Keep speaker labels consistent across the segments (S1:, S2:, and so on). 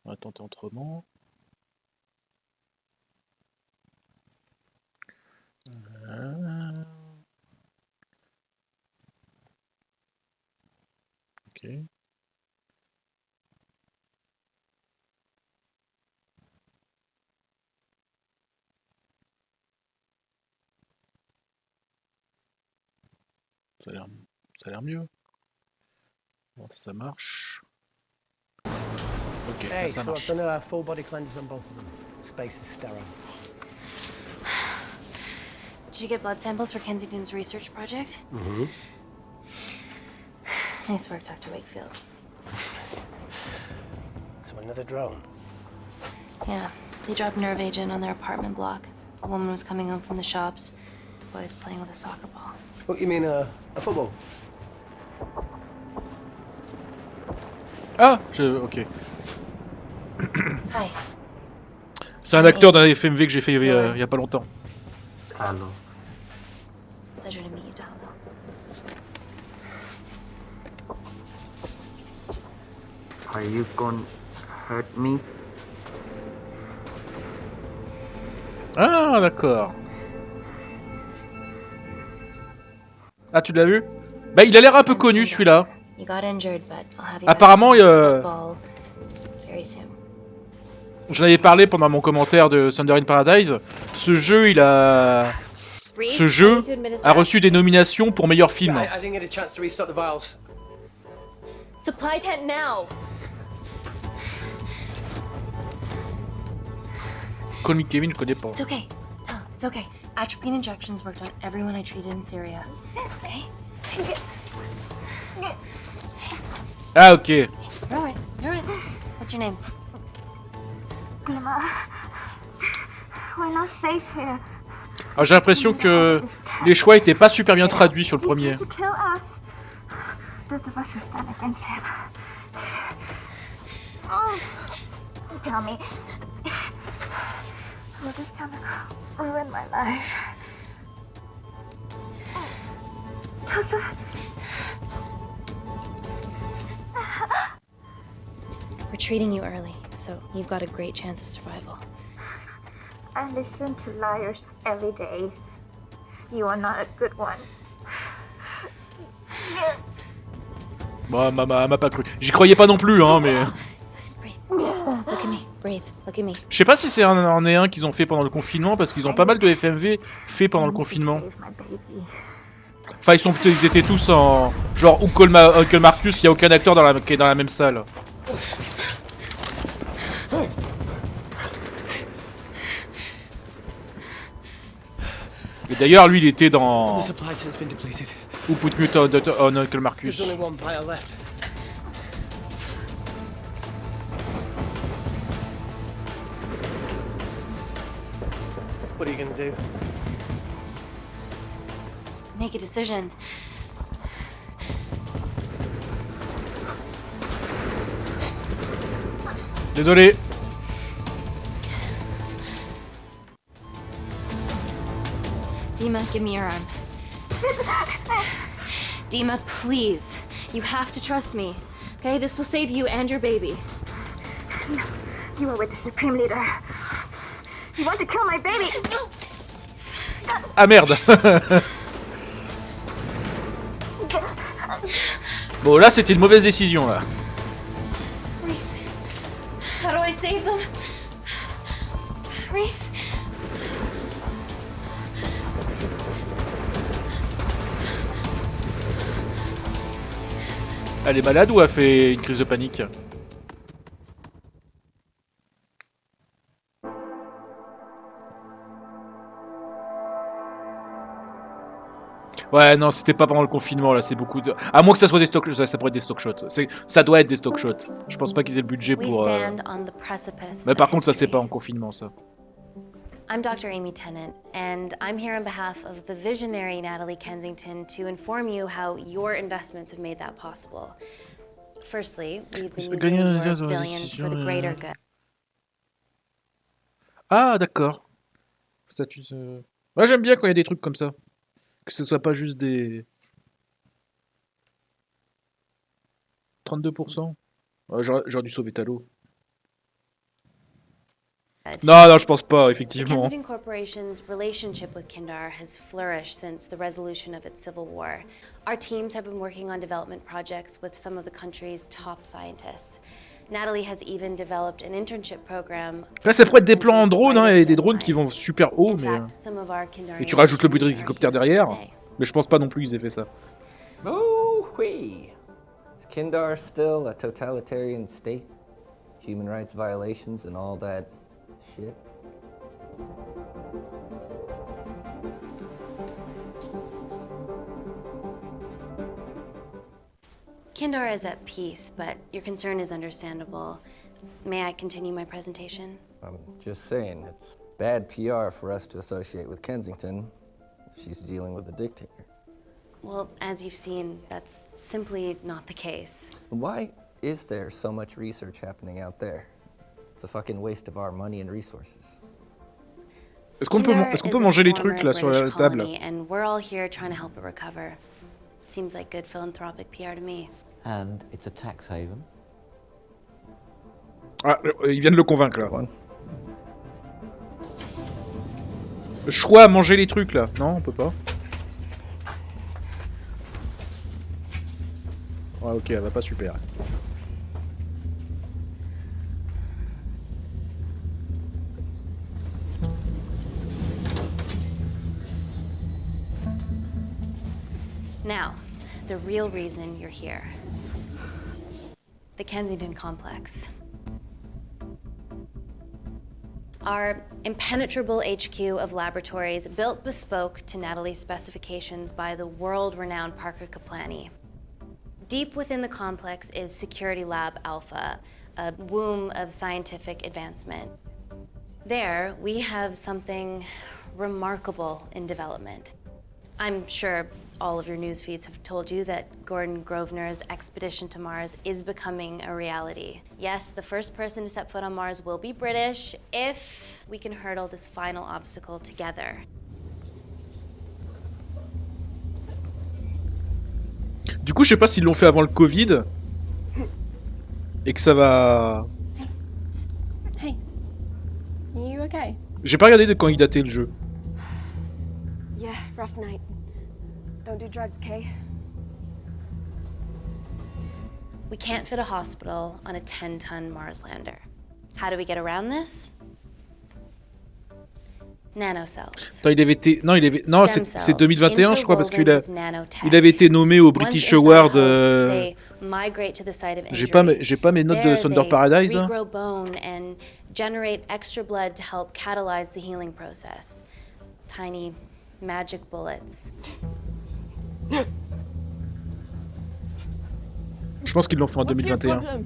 S1: On va tenter autrement. Ok. Ça a l'air mieux. Bon, ça marche. Ok, là
S2: Hey,
S1: ça
S2: so I've
S1: marche.
S2: done a full body cleanse on both of them. Space is sterile.
S3: Did you get blood samples for Kensington's research project?
S2: Mm-hmm.
S3: Nice work, Dr. Wakefield.
S2: So another drone.
S3: Yeah, they dropped nerve agent on their apartment block. A woman was coming home from the shops. The boy was playing with a soccer ball.
S2: What, you mean a football?
S1: Ah, ok.
S3: Hi.
S1: C'est un acteur d'un FMV que j'ai fait il y a pas longtemps.
S4: Hello.
S3: Pleasure to meet you, Talo.
S4: Are you gonna hurt me?
S1: Ah, d'accord. Ah, tu l'as vu? Bah, il a l'air un peu connu celui-là.
S3: You got injured, but I'll have you
S1: Apparemment,
S3: back in football very soon.
S1: J'en avais parlé pendant mon commentaire de Thunder in Paradise. Ce jeu, a reçu des nominations pour meilleur film.
S2: Yeah, I didn't get a chance to restock the vials.
S3: Supply tent now.
S1: Call Me Kevin, je connais pas.
S3: It's okay. Tell him, it's okay. Atropine injections worked on everyone I treated in Syria. Okay?
S1: Ah, ok.
S3: You're alright. You're alright. What's your name?
S5: Dima, we're not safe here.
S1: Alors, j'ai l'impression que les choix étaient pas super bien traduits sur le premier.
S5: He's trying to kill us. Both of us will stand against him. Oh, tell me, will this chemical ruin my life? Doctor.
S3: We're treating you early, so you've got a great chance of survival.
S5: I listen to liars every day. You are not a good one.
S1: Bon, m'a pas cru. J'y croyais pas non plus, hein, mais...
S3: Please breathe. Look at me. Breathe. Look at me.
S1: Je sais pas si c'est un qu'ils ont fait pendant le confinement, parce qu'ils ont pas mal de FMV fait pendant le
S5: I need to
S1: confinement.
S5: save my baby.
S1: Enfin, ils étaient tous en... Genre, Uncle Marcus, il y a aucun acteur qui est dans la même salle. Et d'ailleurs, lui, il était dans...
S2: The supply tent's been depleted.
S1: Who Put Mute on Uncle Marcus.
S2: There's only one vial left. What are you gonna do?
S3: Make a decision.
S1: Désolé.
S3: Dima, give me your arm. Dima, please. You have to trust me. Okay? This will save you and your baby.
S5: You are with the Supreme Leader. You want to kill my baby?
S1: Ah merde. Bon, là, c'était une mauvaise décision, là.
S3: Reese, how do I save them? Reese?
S1: Elle est malade ou a fait une crise de panique? Ouais, non, c'était pas pendant le confinement, là, c'est beaucoup de... À moins que ça soit des stock shots, ça pourrait être des stock shots. Ça doit être des stock shots. Je pense pas qu'ils aient le budget
S3: We
S1: pour...
S3: stand on the precipice
S1: Mais par
S3: of
S1: contre, ça c'est
S3: history.
S1: pas en confinement, ça.
S3: I'm Dr. Amy Tennant, and I'm here on behalf of the visionary Natalie Kensington to inform you how your investments have made that possible. Firstly, we've been using your billions for the greater good.
S1: Ah, d'accord. Statut de... Ouais, j'aime bien quand il y a des trucs comme ça. Que ce soit pas juste des... 32%. Ouais, j'aurais dû sauver Talo.
S3: it.
S1: Non, non, je pense pas, effectivement.
S3: Kensington Corporation's relationship with Kindar has flourished since the resolution of its civil war. Our teams have been working on development projects with some of the country's top scientists. Natalie has even developed an internship program.
S1: Là, ça pourrait être des plans en drone, hein, et des drones qui vont super haut,
S3: In
S1: mais...
S3: fact, some of our Kindarian
S1: Et tu rajoutes le bruit de
S3: interns are
S1: l'hélicoptère
S3: here
S1: derrière.
S3: today.
S1: Mais je pense pas non plus qu'ils aient fait ça.
S6: Oh, wee. Is Kindar still a totalitarian state? Human rights violations and all that shit?
S3: Kindar is at peace, but your concern is understandable. May I continue my presentation?
S6: I'm just saying, it's bad PR for us to associate with Kensington if she's dealing with a dictator.
S3: Well, as you've seen, that's simply not the case.
S6: Why is there so much research happening out there? It's a fucking waste of our money and resources.
S1: Est-ce qu'on peut,
S3: Kindar
S1: est-ce qu'on
S3: is
S1: peut
S3: a
S1: manger les
S3: former
S1: trucs là sur
S3: British
S1: la table?
S3: colony, and we're all here trying to help it recover. Seems like good philanthropic PR to me.
S7: And it's a tax haven.
S1: Ah, il vient de le convaincre là.
S6: One.
S1: Le choix à manger les trucs là. Non, on peut pas. Ouais, ok, elle va pas super.
S3: Now, the real reason you're here. The Kensington Complex. Our impenetrable HQ of laboratories built bespoke to Natalie's specifications by the world-renowned Parker Kaplani. Deep within the complex is Security Lab Alpha, a womb of scientific advancement. There, we have something remarkable in development. I'm sure all of your news feeds have told you that Gordon Grosvenor's expedition to Mars is becoming a reality. Yes, the first person to set foot on Mars will be British if we can hurdle this final obstacle together.
S1: Du coup, je sais pas s'ils l'ont fait avant le Covid et que ça va.
S8: Hey, are you okay?
S1: J'ai pas regardé de quand il datait le jeu.
S8: Yeah, rough night. Don't do drugs, Kay.
S3: We can't fit a hospital on a 10-ton Mars lander. How do we get around this? Nanocells.
S1: Attends, il avait été. Non, il avait. Non,
S3: Stem
S1: c'est
S3: cells
S1: 2021, je crois, parce qu'il a.
S3: interwoven with nanotech.
S1: Il avait été nommé au British
S3: Once inside
S1: Award.
S3: host, they migrate to the site of
S1: J'ai pas,
S3: injury.
S1: j'ai pas mes notes de
S3: There,
S1: Thunder
S3: they
S1: Paradise là.
S3: regrow bone and generate extra blood to help catalyze the healing process. Tiny magic bullets.
S1: Je pense qu'ils l'ont fait en 2021.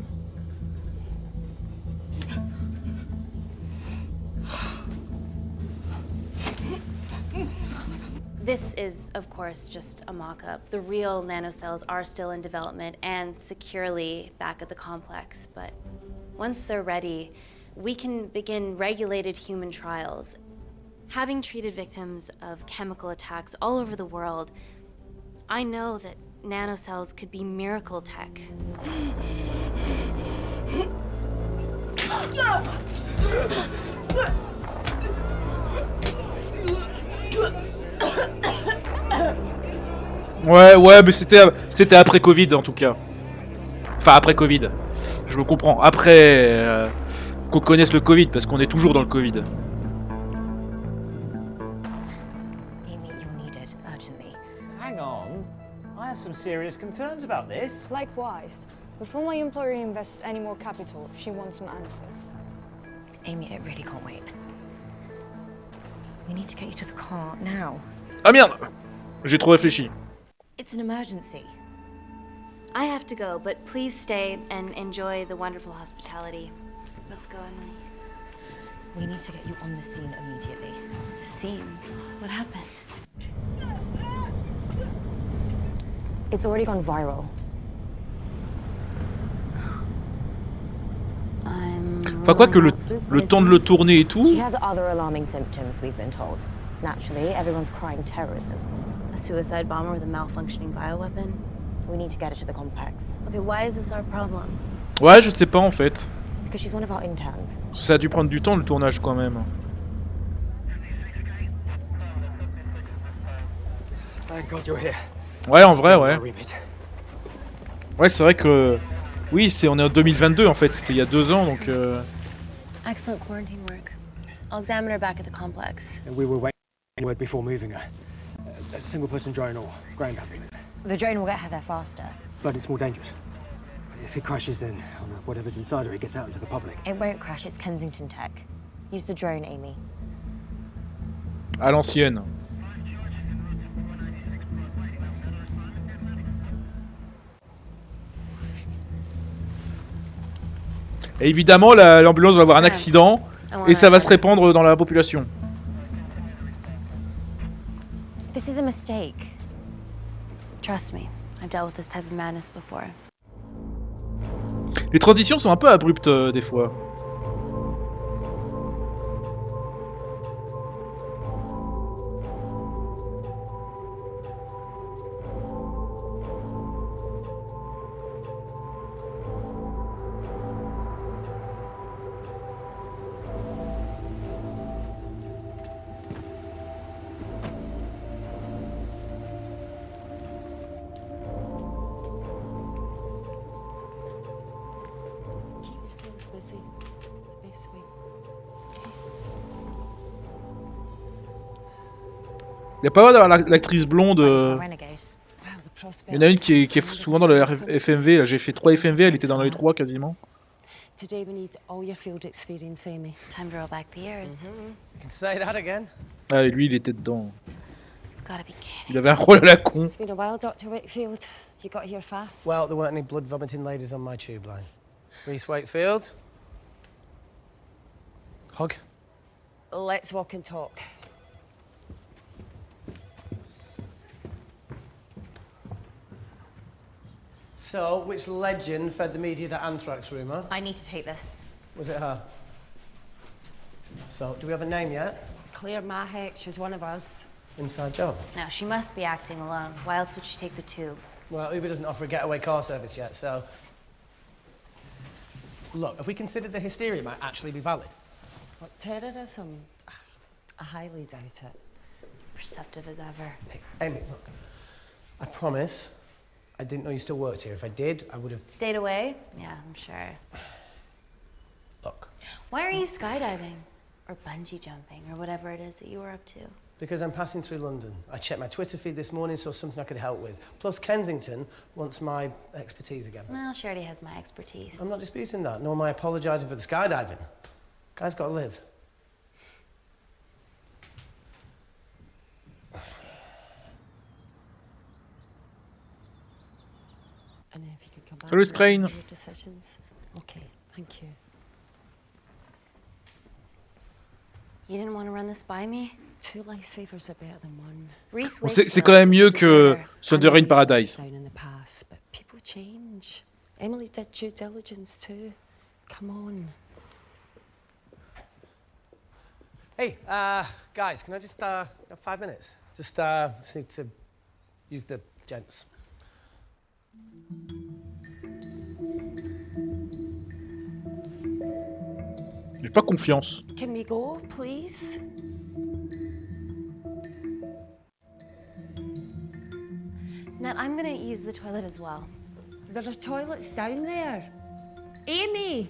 S3: This is, of course, just a mock-up. The real nanocells are still in development and securely back at the complex, but once they're ready, we can begin regulated human trials. Having treated victims of chemical attacks all over the world, I know that nanocells could be miracle tech.
S1: Ouais, mais c'était après Covid en tout cas. Enfin, après Covid. Je me comprends. Après qu'on connaisse le Covid, parce qu'on est toujours dans le Covid.
S9: Amy, you need it urgently.
S10: Hang on. I have some serious concerns about this.
S11: Likewise. Before my employer invests any more capital, she wants some answers.
S9: Amy, it really can't wait. We need to get you to the car now.
S1: Ah merde! J'ai trop réfléchi.
S9: It's an emergency.
S3: I have to go, but please stay and enjoy the wonderful hospitality. Let's go, Emily.
S9: We need to get you on the scene immediately.
S3: The scene? What happened?
S9: It's already gone viral.
S1: Enfin quoi que le temps de le tourner et tout.
S9: She has other alarming symptoms, we've been told. Naturally, everyone's crying terrorism.
S3: A suicide bomber with a malfunctioning bioweapon?
S9: We need to get her to the complex.
S3: Okay, why is this our problem?
S1: Ouais, je sais pas en fait.
S9: because she's one of our interns.
S1: Ça a dû prendre du temps le tournage quand même.
S2: Thank God you're here.
S1: Ouais, en vrai, ouais.
S2: My remit.
S1: Ouais, c'est vrai que... Oui, on est en 2022 en fait, c'était il y a 2 ans donc...
S3: Excellent quarantine work. I'll examine her back at the complex.
S2: And we were waiting word before moving her. A single person drone or ground ambulance.
S9: The drone will get her there faster.
S2: But it's more dangerous. If it crashes, then whatever's inside her, it gets out into the public.
S9: It won't crash, it's Kensington tech. Use the drone, Amy.
S1: À l'ancienne. Et évidemment, l'ambulance va avoir un accident et ça va se répandre dans la population.
S9: This is a mistake.
S3: Trust me, I've dealt with this type of madness before.
S1: Les transitions sont un peu abruptes des fois. Il y a pas mal d'avoir l'actrice blonde. Il y en a une qui est souvent dans le FMV. J'ai fait 3 FMV, elle était dans les 3 quasiment.
S8: Today we need all your field experience, Amy.
S3: Time to roll back the years.
S2: You can say that again.
S1: Ah, et lui, il était dedans.
S3: Gotta be kidding.
S1: Il avait un rôle à la con.
S8: It's been a while, Dr. Wakefield. You got here fast.
S2: Well, there weren't any blood vomiting ladies on my tube line. Reese Wakefield. Hug.
S8: Let's walk and talk.
S2: So, which legend fed the media that anthrax rumour?
S9: I need to take this.
S2: Was it her? So, do we have a name yet?
S8: Claire Mahek, she's one of us.
S2: Inside job.
S3: Now, she must be acting alone. Why else would she take the tube?
S2: Well, Uber doesn't offer a getaway car service yet, so... Look, have we considered the hysteria might actually be valid?
S8: What, terrorism? I highly doubt it.
S3: Perceptive as ever.
S2: Hey, Amy, look. I promise I didn't know you still worked here. If I did, I would have...
S3: Stayed away? Yeah, I'm sure.
S2: Look.
S3: Why are you skydiving? Or bungee jumping, or whatever it is that you were up to?
S2: Because I'm passing through London. I checked my Twitter feed this morning, saw something I could help with. Plus, Kensington wants my expertise again.
S3: Well, she already has my expertise.
S2: I'm not disputing that, nor am I apologising for the skydiving. Guy's got to live.
S8: And if you could come back
S1: Salut, Strain.
S8: with your decisions. Okay, thank you.
S3: You didn't want to run this by me?
S8: 2 lifesavers are better than 1.
S3: Reese
S1: Bon, c'est quand même mieux que Thunder in Paradise.
S8: Down in the past, but people change. Emily did due diligence too. Come on.
S2: Hey, guys, can I just, have 5 minutes? Just need to use the gents.
S1: J'ai pas confiance.
S8: Can we go, please?
S3: Nat, I'm gonna use the toilet as well.
S8: There are toilets down there. Amy!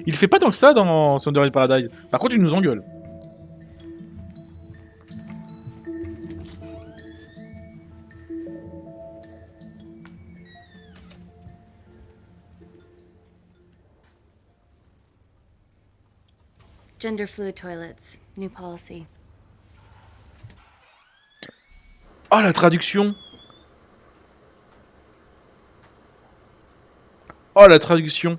S1: Il fait pas tant que ça dans Thunder in Paradise. Par contre, il nous engueule.
S3: Gender fluid toilets. New policy.
S1: Oh, la traduction. Oh, la traduction.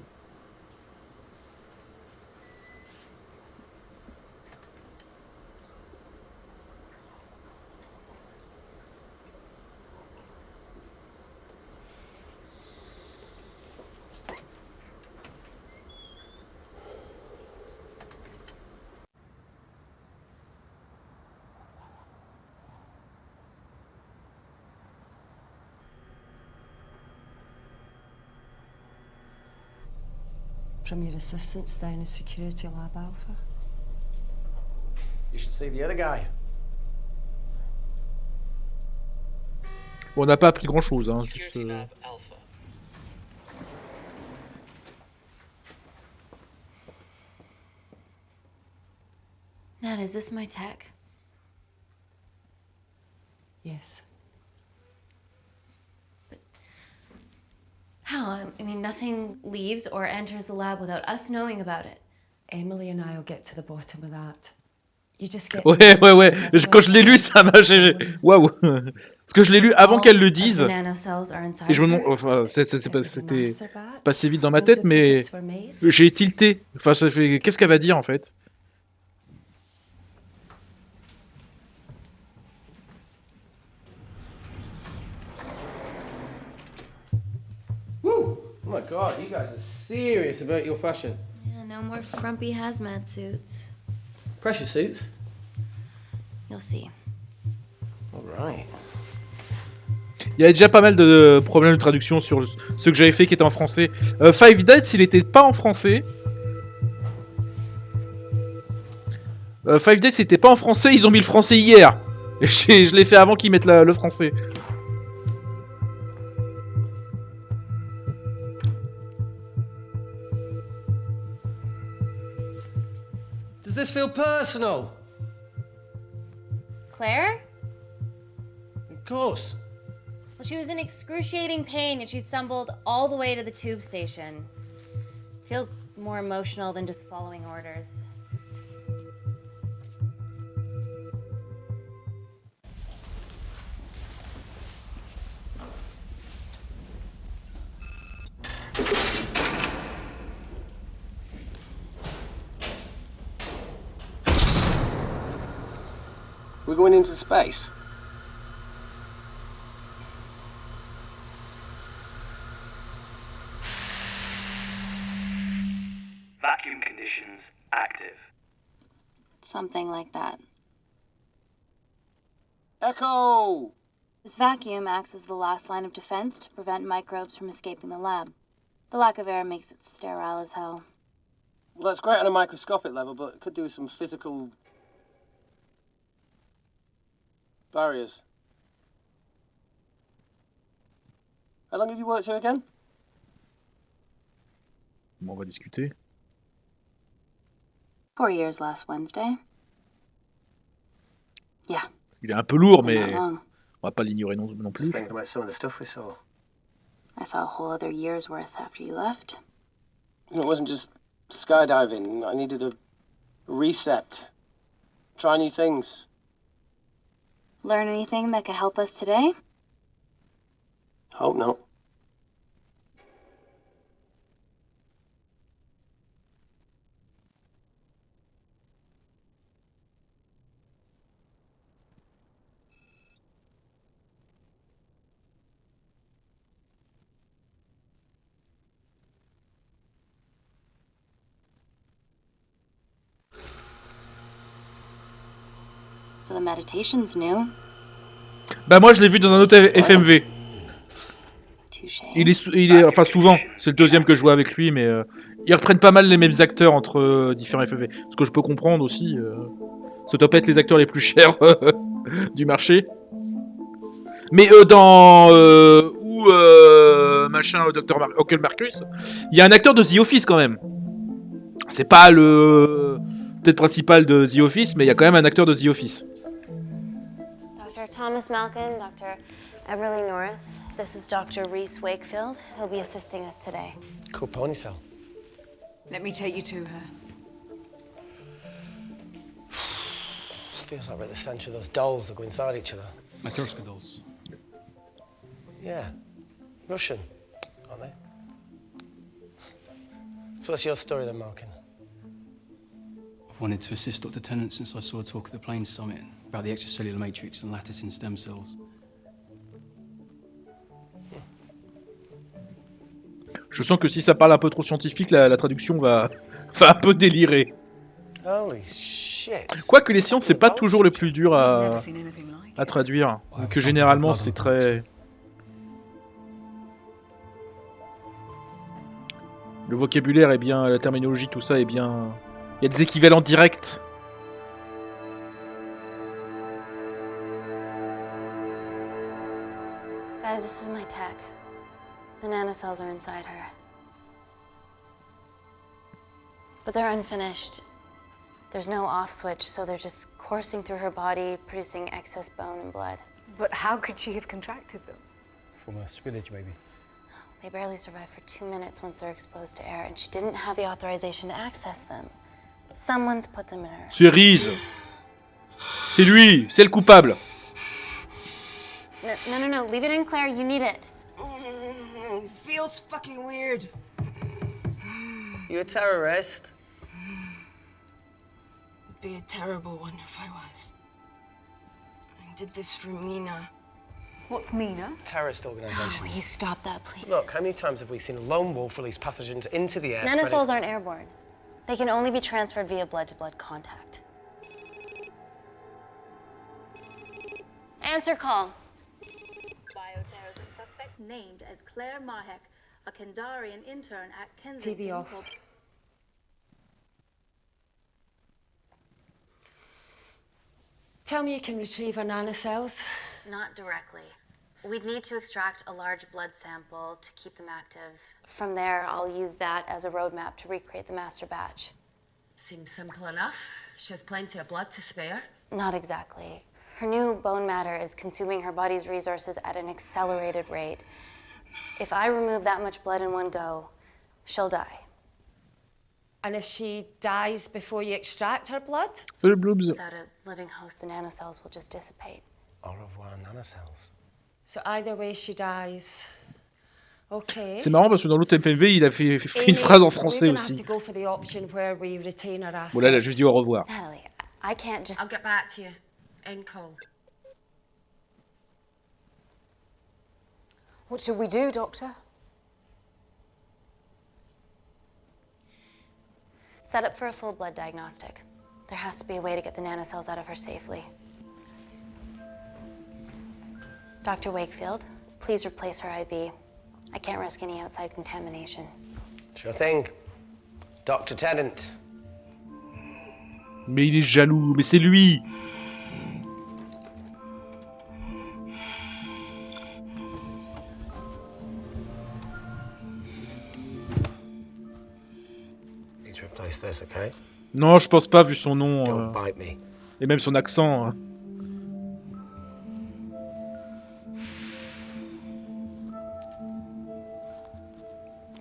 S8: from your assistants down in Security Lab Alpha.
S2: You should see the other guy.
S1: Bon, on n'a pas appris grand chose, hein, juste.
S3: Nat, is this my tech?
S8: Yes.
S3: How? I mean, nothing leaves or enters the lab without us knowing about it.
S8: Emily and I will get to the bottom of that. You just get.
S1: Ouais. Quand je l'ai lu, ça m'a. Waouh. Parce que je l'ai lu avant qu'elle le dise. Et je me demande. Enfin, c'était passé vite dans ma tête, mais j'ai tilté. Enfin, ça fait. Qu'est-ce qu'elle va dire en fait?
S2: Woo! Oh my god, you guys are serious about your fashion.
S3: Yeah, no more frumpy hazmat suits.
S2: Pressure suits?
S3: You'll see.
S2: Alright.
S1: Il y avait déjà pas mal de problèmes de traduction sur ceux que j'avais fait qui étaient en français. Five Nights, il était pas en français. Five Nights, c'était pas en français, ils ont mis le français hier. Je l'ai fait avant qu'ils mettent le français.
S2: Does this feel personal?
S3: Claire?
S2: Of course.
S3: Well, she was in excruciating pain and she stumbled all the way to the tube station. Feels more emotional than just following orders.
S2: We're going into space.
S12: Vacuum conditions active.
S3: Something like that.
S2: Echo!
S3: This vacuum acts as the last line of defense to prevent microbes from escaping the lab. The lack of air makes it sterile as hell.
S2: Well, that's great on a microscopic level, but it could do with some physical barriers. How long have you worked here again?
S1: Bon, on va discuter.
S3: 4 years last Wednesday. Yeah.
S1: Il est un peu lourd, mais
S3: Not long.
S1: on va pas l'ignorer non plus.
S2: Thinking about some of the stuff we saw.
S3: I saw a whole other year's worth after you left.
S2: It wasn't just skydiving. I needed a reset. Try new things.
S3: Learn anything that could help us today?
S2: Hope not.
S3: So the meditation's new.
S1: Bah moi je l'ai vu dans un autre FMV. Il est enfin souvent, c'est le deuxième que je vois avec lui, mais ils reprennent pas mal les mêmes acteurs entre différents FMV. Ce que je peux comprendre aussi, ça doit pas être les acteurs les plus chers du marché. Mais dans machin Dr. Uncle Marcus, il y a un acteur de The Office quand même. C'est pas le tête principale de The Office, mais il y a quand même un acteur de The Office.
S3: Dr. Thomas Malkin, Dr. Everly North. This is Dr. Reese Wakefield. He'll be assisting us today.
S2: Cool ponytail.
S11: Let me take you to her.
S2: Feels like we're at the centre of those dolls that go inside each other.
S13: Matryoshka dolls.
S2: Yeah. Russian, aren't they? So what's your story then, Malkin?
S13: I've wanted to assist Dr. Tennant since I saw a talk at the Plains Summit about the extracellular matrix and lattice in stem cells.
S1: Je sens que si ça parle un peu trop scientifique, la traduction va un peu délirer.
S2: Holy shit.
S1: Quoique les sciences, c'est pas toujours le plus dur à traduire. Que généralement, c'est très... Le vocabulaire est bien, la terminologie, tout ça est bien... Il y a des équivalents directs.
S3: Guys, this is my tech. The nanocells are inside her. But they're unfinished. There's no off switch, so they're just coursing through her body, producing excess bone and blood.
S14: But how could she have contracted them?
S2: From a spillage, maybe.
S3: They barely survive for 2 minutes once they're exposed to air, and she didn't have the authorization to access them. Someone's put them in her.
S1: C'est Reese. C'est lui, c'est le coupable.
S3: No, leave it in, Claire, you need it.
S8: Feels fucking weird.
S15: You a terrorist?
S8: It'd be a terrible one if I was. I did this for Mina.
S14: What's Mina?
S2: Terrorist organisation.
S3: Please stop that, please.
S2: Look, how many times have we seen a lone wolf release pathogens into the air?
S3: Nanocells aren't airborne. They can only be transferred via blood-to-blood contact. Answer call.
S16: Bioterrorism suspect named as Claire Mahek, a Kandarian intern at Kensington.
S8: TV off. Tell me you can retrieve her nanocells.
S3: Not directly. We'd need to extract a large blood sample to keep them active. From there, I'll use that as a roadmap to recreate the master batch.
S8: Seems simple enough. She has plenty of blood to spare.
S3: Not exactly. Her new bone matter is consuming her body's resources at an accelerated rate. If I remove that much blood in one go, she'll die.
S8: And if she dies before you extract her blood?
S1: Salut Bloobs.
S3: Without a living host, the nanocells will just dissipate.
S2: Au revoir, nanocells.
S8: So either way she dies. Okay.
S1: C'est marrant parce que dans l'autre FMV, il a fait une phrase en français aussi.
S8: To go for the option where we retain her assets.
S1: Bon là, il a juste dit au revoir.
S3: Natalie, I can't just...
S8: I'll get back to you. End call.
S14: What should we do, Doctor?
S3: Set up for a full blood diagnostic. There has to be a way to get the nanocells out of her safely. Dr. Wakefield, please replace her IV. I can't risk any outside contamination.
S2: Sure thing. Dr. Tennant.
S1: Mais il est jaloux, mais c'est lui.
S2: Need to replace this, okay?
S1: Non, je pense pas vu son nom
S2: Don't bite me.
S1: et même son accent. Hein.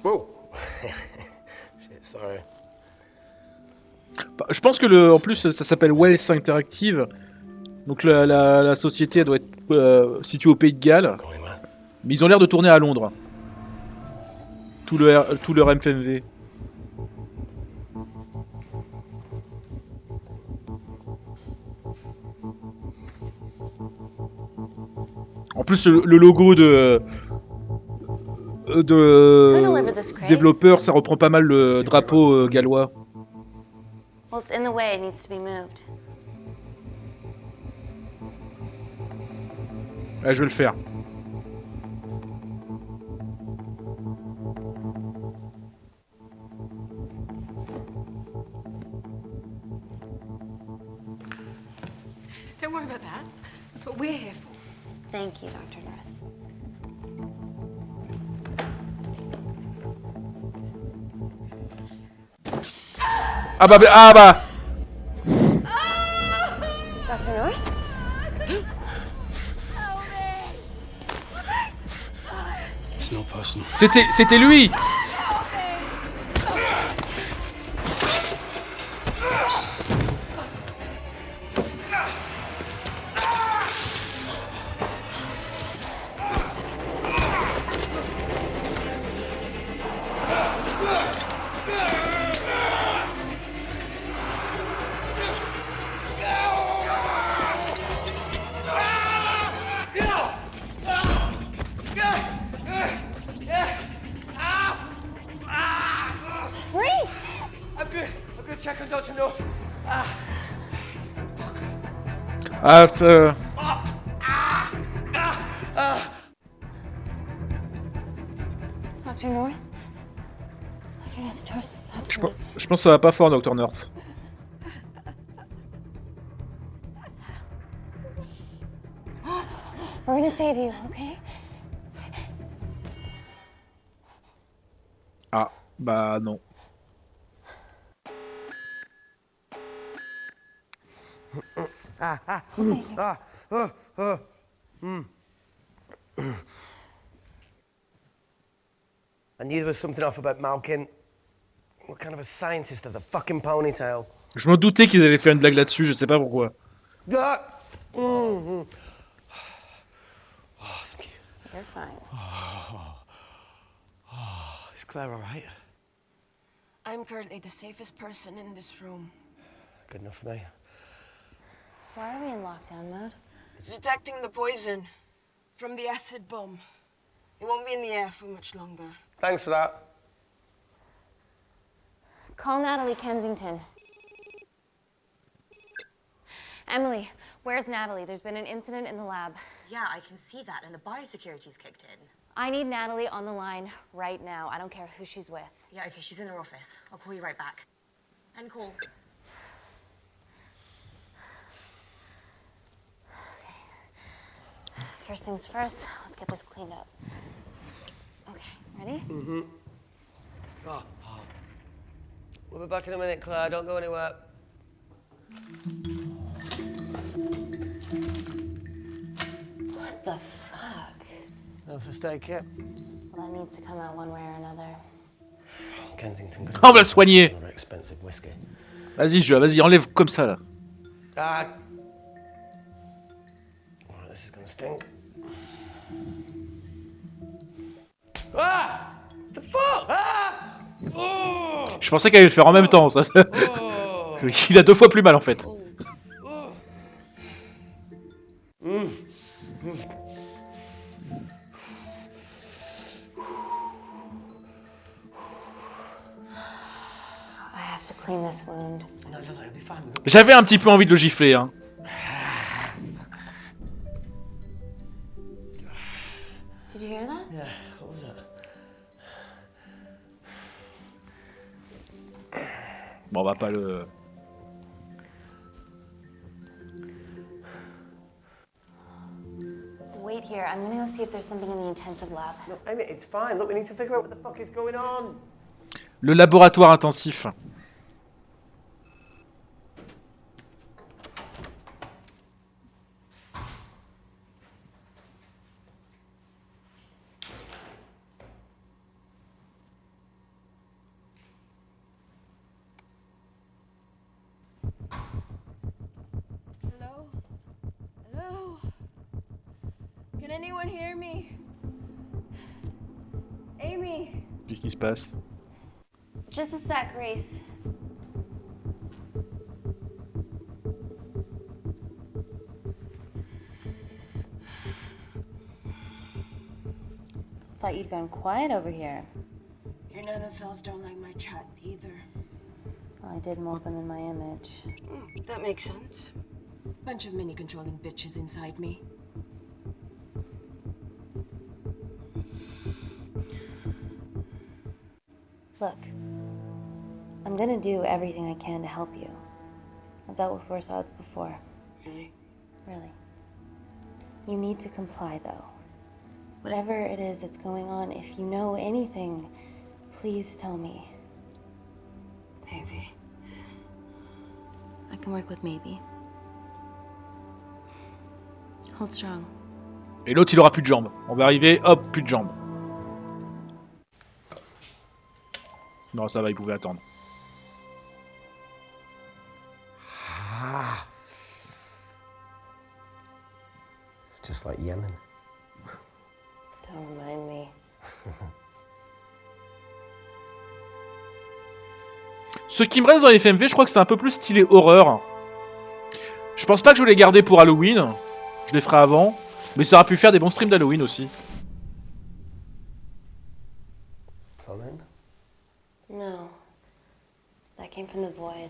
S2: Whoa. Shit, sorry.
S1: Je pense que en plus ça s'appelle Wells Interactive. Donc la société elle doit être située au Pays de Galles. Mais ils ont l'air de tourner à Londres. Tout leur FMV. En plus le logo de développeur, ça reprend pas mal le drapeau gallois.
S3: Well, it's in the way, it needs to be moved.
S1: Ouais, je vais le faire.
S14: Don't worry about that. That's what we're here for.
S3: Thank you, Dr. North.
S1: Ah bah
S3: Dr. North?
S13: It's not personal.
S1: C'était lui.
S2: Check on Dr. North.
S1: Ah, ça...
S3: Dr. North? Dr.
S1: Je pense que ça va pas fort, Dr. Nurse.
S3: We're gonna save you, okay?
S1: Ah, bah non.
S2: I knew there was something off about Malkin. What kind of a scientist has a fucking ponytail?
S1: Je m'en doutais qu'ils allaient faire une blague là-dessus, je sais pas pourquoi.
S2: Ah!
S3: You're fine.
S2: Is Claire all right?
S8: I'm currently the safest person in this room.
S2: Good enough for me.
S3: Why are we in lockdown mode?
S8: It's detecting the poison from the acid bomb. It won't be in the air for much longer.
S2: Thanks for that.
S3: Call Natalie Kensington. Emily, where's Natalie? There's been an incident in the lab.
S17: Yeah, I can see that, and the biosecurity's kicked in.
S3: I need Natalie on the line right now. I don't care who she's with.
S17: Yeah, okay, she's in her office. I'll call you right back. End call.
S3: Okay. First things first, let's get this cleaned up. Okay, ready?
S2: Mm-hmm. We'll be back in a minute, Claire. Don't go anywhere.
S3: What the fuck?
S2: No first aid kit.
S3: Well, that needs to come out one way or another.
S2: Kensington.
S1: On va le soigner.
S2: Expensive whiskey.
S1: Vas-y, vas-y, enlève comme ça là.
S2: Ah. Oh, this is gonna stink. Ah! What the fuck? Ah! Oh!
S1: Je pensais qu'elle allait le faire en même temps, ça.
S2: Oh!
S1: Il a 2 fois plus mal en fait.
S3: I have to clean this wound.
S2: No, it'll be fine.
S1: J'avais un petit peu envie de le gifler, hein.
S3: Did you hear that?
S2: Yeah, what was that?
S1: Bon, on va pas le...
S3: Wait here. I'm gonna go see if there's something in the intensive lab.
S2: No, Amy, it's fine. Look, we need to figure out what the fuck is going on.
S1: Le laboratoire intensif.
S8: Hello? Hello? Can anyone hear me? Amy?
S1: Qu'est-ce qui se passe?
S3: Just a sec, Grace. Thought you'd gone quiet over here.
S8: Your nanocells don't like my chat either.
S3: Well, I did mold them in my image.
S8: That makes sense. Bunch of mini-controlling bitches inside me.
S3: Look, I'm gonna do everything I can to help you. I've dealt with worse odds before.
S8: Really?
S3: Really. You need to comply, though. Whatever it is that's going on, if you know anything, please tell me.
S8: Maybe.
S3: I can work with maybe. Hold strong.
S1: Et l'autre, il aura plus de jambes. On va arriver, hop, plus de jambes. Non, ça va, il pouvait attendre.
S2: Ah. It's just like Yemen.
S3: Don't remind me.
S1: Ce qui me reste dans les FMV, je crois que c'est un peu plus stylé horreur. Je pense pas que je vais les garder pour Halloween. Je les ferai avant. Mais ça aurait pu faire des bons streams d'Halloween aussi.
S2: Famine?
S3: No. That came from the void.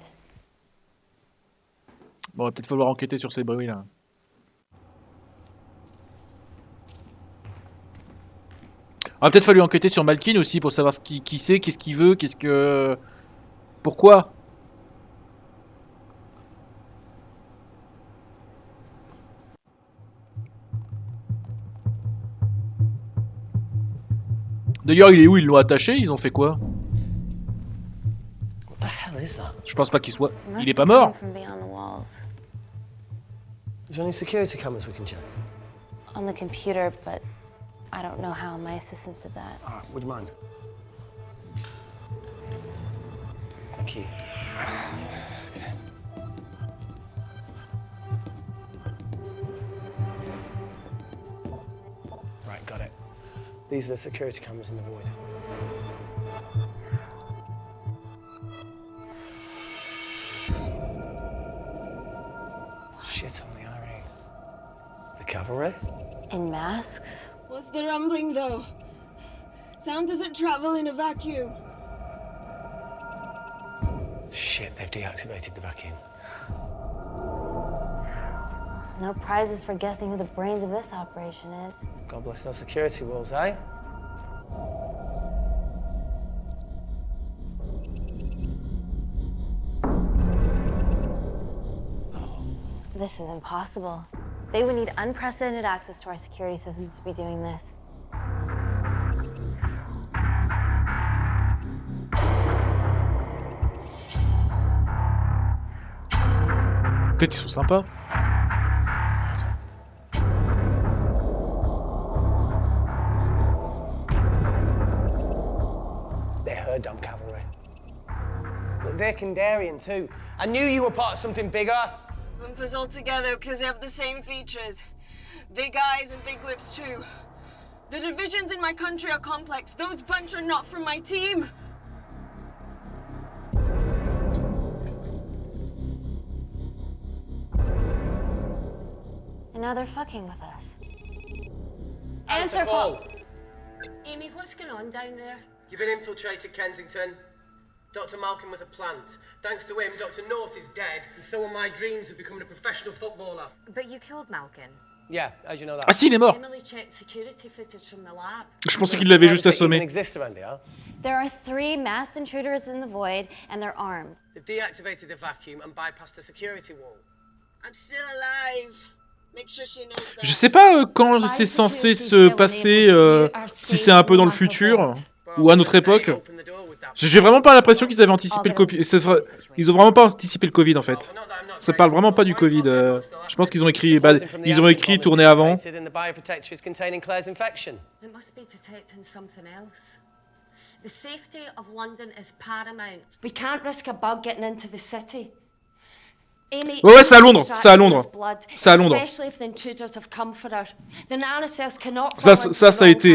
S1: Bon, va peut-être falloir enquêter sur ces bruits là. Il va peut-être falloir enquêter sur Malkin aussi pour savoir qui c'est, qu'est-ce qu'il veut, qu'est-ce que... Pourquoi? D'ailleurs, il est où? Ils l'ont attaché? Ils ont fait quoi?
S2: What the hell is that?
S1: Je pense pas qu'il soit... Il est pas mort?
S3: From beyond the walls.
S2: Is there any security cameras we can check?
S3: On the computer, but I don't know how. My assistants did that.
S2: All right, would you mind? Thank you. Right, got it. These are the security cameras in the void. Shit on the RA. The cavalry?
S3: In masks?
S11: What's the rumbling, though? Sound doesn't travel in a vacuum.
S2: Shit, they've deactivated the vacuum.
S3: No prizes for guessing who the brains of this operation is.
S2: God bless those security walls, eh?
S3: This is impossible. They would need unprecedented access to our security systems to be doing this.
S1: Peut-être ils sont sympas.
S2: They're her dumb cavalry. But they're Kandarian too. I knew you were part of something bigger.
S11: Bumpers all together because they have the same features. Big eyes and big lips too. The divisions in my country are complex. Those bunch are not from my team.
S3: And now they're fucking with us.
S2: Answer call.
S8: Amy, what's going on down there?
S2: You've been infiltrated, Kensington. Dr. Malcolm was a plant. Thanks to him, Dr. North is dead, and so are my dreams of becoming a professional footballer.
S17: But you killed Malkin.
S2: Yeah, how'd you know that?
S1: Ah si, il est mort.
S8: Emily checked security footage from the lab.
S1: Je pensais qu'il l'avait juste assommé.
S2: Exist around here.
S3: There are 3 masked intruders in the void, and they're armed.
S2: They've deactivated the vacuum and bypassed the security wall.
S11: I'm still alive. Make sure she knows that.
S1: Je sais pas quand c'est censé se passer, si c'est un peu dans le futur ou à notre époque. J'ai vraiment pas l'impression qu'ils avaient anticipé le Covid. Ils ont vraiment pas anticipé le Covid en fait. Ça parle vraiment pas du Covid. Je pense qu'ils ont écrit, tourné avant.
S8: It must be detecting something else. The safety of London is paramount. We can't risk a bug getting into the city. Amy,
S1: Ouais, c'est à Londres, c'est à Londres. C'est à Londres. Ça a été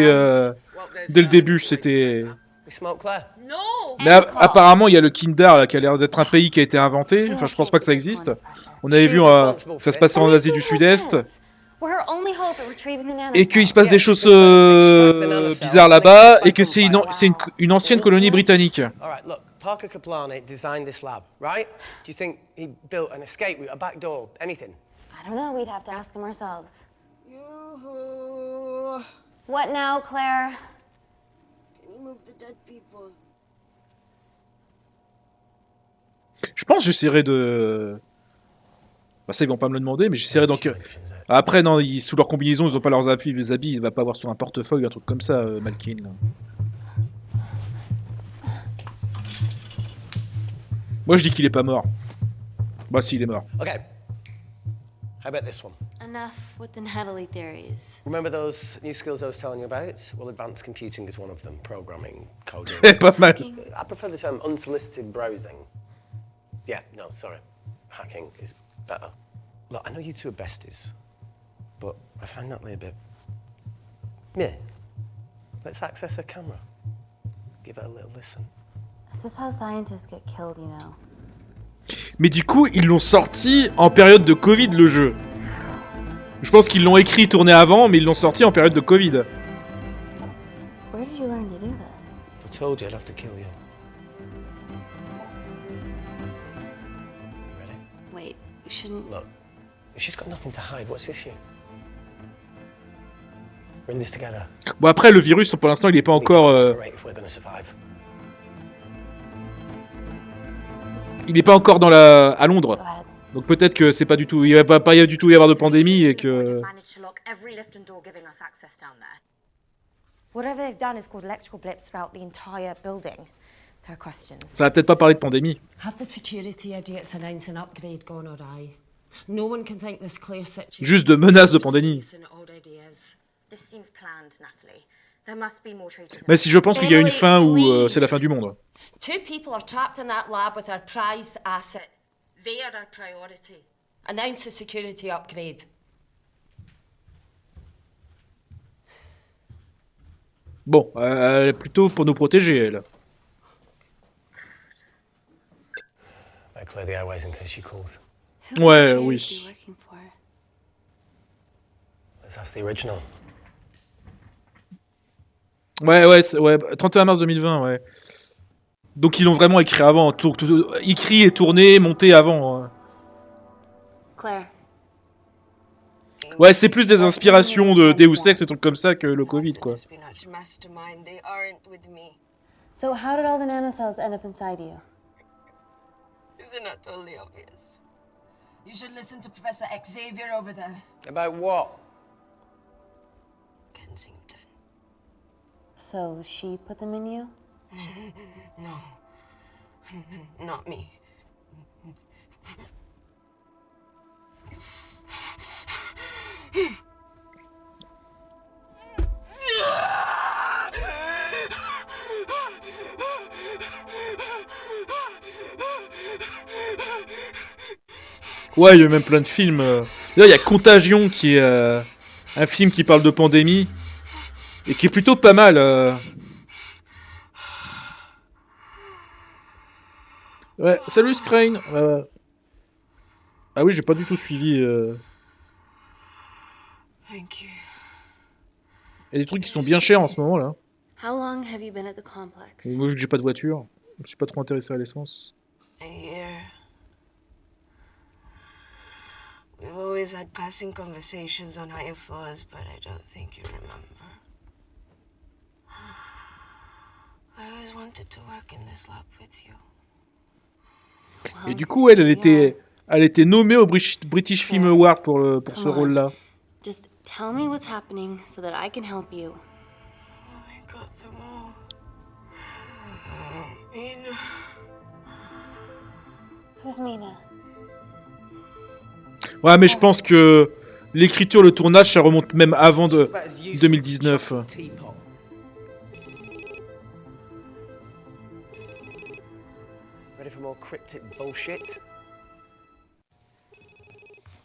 S1: dès le début, c'était. Mais apparemment, il y a le Kindar là, qui a l'air d'être un pays qui a été inventé. Enfin, je pense pas que ça existe. On avait vu que ça se passait en Asie du Sud-Est. Et qu'il se passe des choses bizarres là-bas, et que c'est une ancienne colonie britannique.
S2: Parker Kaplani designed this lab, right? Do you think he built an escape route, a back door, anything?
S3: I don't know. We'd have to ask him ourselves.
S11: Yoo-hoo.
S3: What now, Claire?
S11: Can you move the dead people?
S1: Je pense que j'essaierai de... Bah ça, ils vont pas me le demander, mais j'essaierai donc... Après, non, sous leur combinaison, ils ont pas leurs habits, il va pas avoir sur un portefeuille ou un truc comme ça, Malkin. Là. Moi, je dis qu'il est pas mort. Bah, si, il est mort.
S2: Okay. How about this one?
S3: Enough with the Natalie theories.
S2: Remember those new skills I was telling you about? Well, advanced computing is one of them. Programming, coding.
S1: Pas mal.
S2: I prefer the term unsolicited browsing. Yeah, no, sorry. Hacking is better. Look, I know you two are besties, but I find Natalie a bit... Yeah. Let's access her camera. Give her a little listen.
S3: This is how scientists get killed, you know.
S1: Mais du coup, ils l'ont sorti en période de Covid, le jeu. Je pense qu'ils l'ont écrit, tourné avant, mais ils l'ont sorti en période de Covid.
S3: Where did you learn to do this?
S2: If I told you, I'd have to kill you. Ready?
S3: Wait, you shouldn't...
S2: Look, she's got nothing to hide. What's the issue? We're in this together.
S1: Bon, après, le virus, pour l'instant, il est pas encore...
S2: If we're gonna survive.
S1: il est pas encore à Londres. Donc peut-être que c'est pas du tout, il va pas du tout y avoir de pandémie et que.
S9: Whatever they've done has caused electrical blips throughout the entire building. There are questions.
S1: Ça va peut-être pas parler de pandémie.
S8: Have the security idiots announce an upgrade gone awry? No one can think this Claire situation.
S1: Juste de menaces de pandémie.
S17: This seems planned, Natalie. There must be more traitors.
S1: Mais si je pense qu'il y a une fin où c'est la fin du monde.
S8: Two people are trapped in that lab with our prized asset. They are our priority. Announce a security upgrade.
S1: Bon, elle est plutôt pour nous protéger, elle.
S2: Clear the airways in case she calls.
S1: Ouais, oui.
S2: Let's ask the original.
S1: Ouais, 31 mars 2020, ouais. Donc ils l'ont vraiment écrit avant, écrit et tourné, monté avant. Hein.
S3: Claire.
S1: Ouais, c'est plus des inspirations de Deus Ex et trucs comme ça que le Covid, quoi.
S3: So how did all the nanocells end up inside you?
S11: Isn't that totally obvious? You should listen to Professor Xavier over there.
S2: About what?
S11: Kensington.
S3: So she put them in you?
S11: No. Not me.
S1: Ouais, il y a même plein de films. Là, il y a Contagion qui est un film qui parle de pandémie et qui est plutôt pas mal. Ouais, salut Scrane. Ah oui, j'ai pas du tout suivi. Il y a des trucs qui sont bien chers en ce moment là.
S3: How long have you been at the complex?
S1: Moi, vu que j'ai pas de voiture, je me suis pas trop intéressé à l'essence.
S11: A year. We've always had passing conversations on higher floors, but I don't think you remember. I always wanted to work in this lab with you.
S1: Et du coup, elle était nommée au British Film Award pour ce rôle-là.
S3: Just tell me what's happening so that I can help you.
S11: I got them all. Mina.
S3: Who's Mina?
S1: Ouais, mais je pense que l'écriture, le tournage, ça remonte même avant 2019.
S2: Ready for more cryptic bullshit?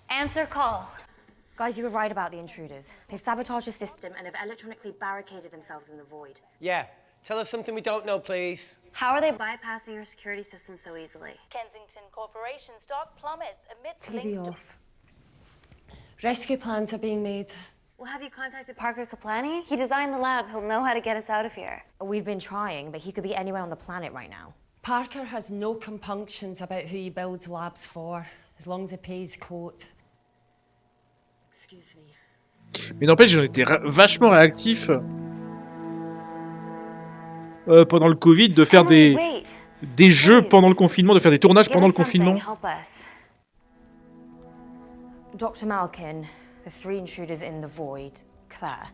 S3: Answer call.
S9: Guys, you were right about the intruders. They've sabotaged the system
S17: And have electronically barricaded themselves in the void.
S2: Yeah. Tell us something we don't know, please.
S3: How are they bypassing your security system so easily?
S16: Kensington Corporation's stock plummets amidst
S8: TV
S16: links to...
S8: off. Rescue plans are being made.
S3: Well, have you contacted Parker Kaplani? He designed the lab. He'll know how to get us out of here.
S9: We've been trying, but he could be anywhere on the planet right now.
S8: Parker has no compunctions about who he builds labs for, as long as he pays quote. Excuse me.
S1: Mais n'empêche, ils ont été vachement réactifs pendant le Covid, de faire des jeux pendant le confinement, de faire des tournages pendant le confinement.
S9: Dr. Malkin, the three intruders in the void, Claire,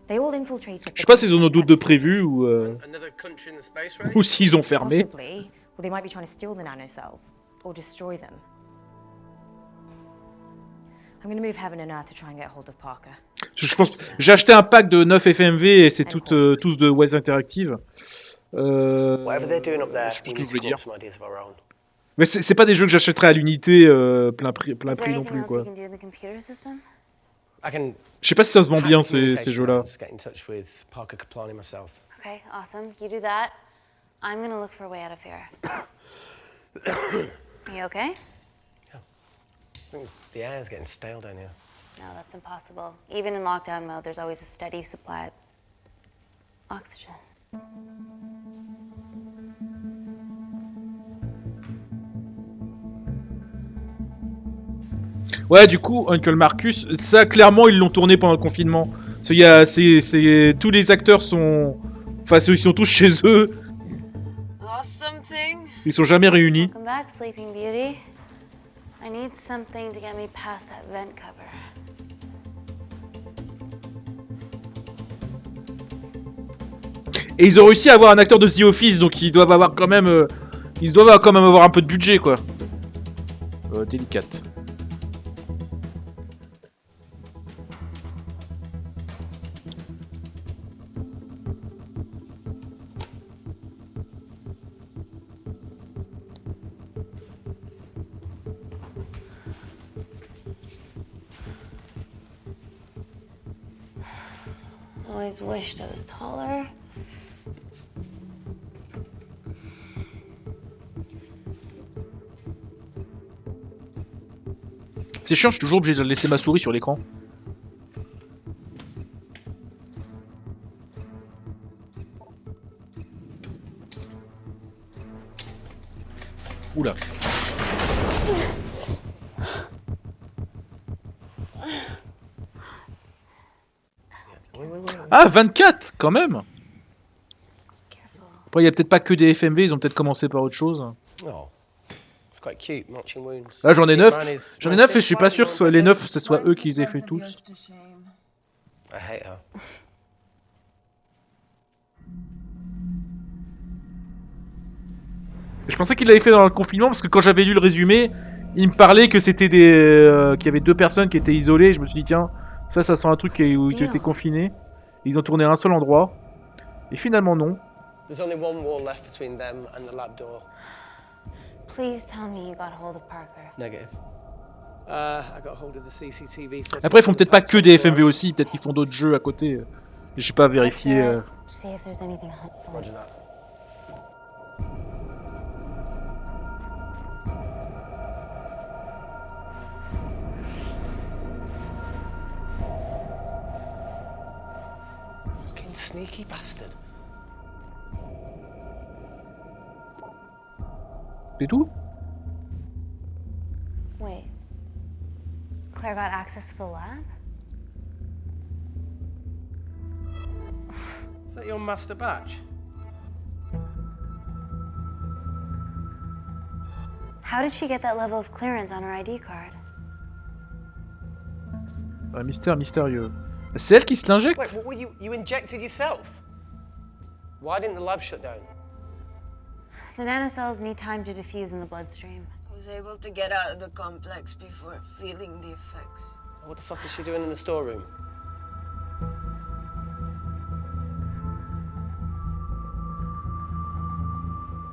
S9: they all infiltrated...
S1: Je sais pas s'ils en ont d'autres de prévus ou s'ils ont fermé.
S9: Possibly. Well, they might be trying to steal the nanocells, or destroy them. I'm going to move heaven and earth to try and get hold of Parker.
S1: Je pense, j'ai acheté un pack de 9 FMV et c'est tous de West Interactive.
S2: Whatever they're doing up there,
S1: je sais pas ce
S2: we
S1: que je
S2: need
S1: voulais
S2: to come
S1: dire.
S2: up with some ideas of our own.
S1: Mais c'est pas des jeux que j'achèterais à l'unité plein prix non plus, quoi.
S2: I can
S1: Je sais pas si ça se vend bien ces jeux-là.
S2: get in touch with Parker Kaplani myself.
S3: Okay, awesome. You do that. I'm gonna look for a way out of here. You okay?
S2: I think the air's getting stale down here.
S3: No, that's impossible. Even in lockdown mode, there's always a steady supply of oxygen.
S1: Ouais, du coup, Uncle Marcus, ça clairement ils l'ont tourné pendant le confinement. Tous les acteurs sont, enfin ils sont tous chez eux.
S11: Lost something?
S1: Ils sont jamais réunis.
S3: Welcome back, Sleeping Beauty. I need something to get me past that vent cover.
S1: Et ils ont réussi à avoir un acteur de The Office, donc ils doivent avoir quand même... ils doivent quand même avoir un peu de budget, quoi. Délicate.
S3: Always wished I was taller.
S1: C'est chiant, je suis toujours obligé de laisser ma souris sur l'écran. Oula. Ah, 24 quand même. Après, il n'y a peut-être pas que des FMV, ils ont peut-être commencé par autre chose.
S2: Oh. It's quite cute, matching wounds.
S1: Là, j'en ai 9. J'en ai 9 et je suis pas sûr que les 9, ce soit eux qui les aient fait tous.
S2: I hate her.
S1: Je pensais qu'il l'avait fait dans le confinement parce que quand j'avais lu le résumé, il me parlait que c'était des qu'il y avait 2 personnes qui étaient isolées. Et je me suis dit tiens, ça sent un truc où ils étaient confinés. Ils ont tourné à un seul endroit. Et finalement non.
S2: There's only one wall left between them and the lab door.
S3: Please tell me you got hold of Parker.
S2: Negative. I got hold of the CCTV footage.
S1: Après ils font peut-être pas que des FMV aussi, peut-être qu'ils font d'autres jeux à côté. Je sais pas vérifier.
S3: See if there's anything helpful.
S2: Roger that. Fucking sneaky bastard.
S1: C'est tout?
S3: Wait. Claire got access to the lab?
S2: Is that your master batch?
S3: How did she get that level of clearance on her ID card?
S1: Un mystère mystérieux. C'est elle qui se l'injecte?
S2: Wait, what were you injected yourself? Why didn't the lab shut down?
S3: The nanocells need time to diffuse in the bloodstream.
S11: I was able to get out of the complex before feeling the effects.
S2: What the fuck is she doing in the storeroom?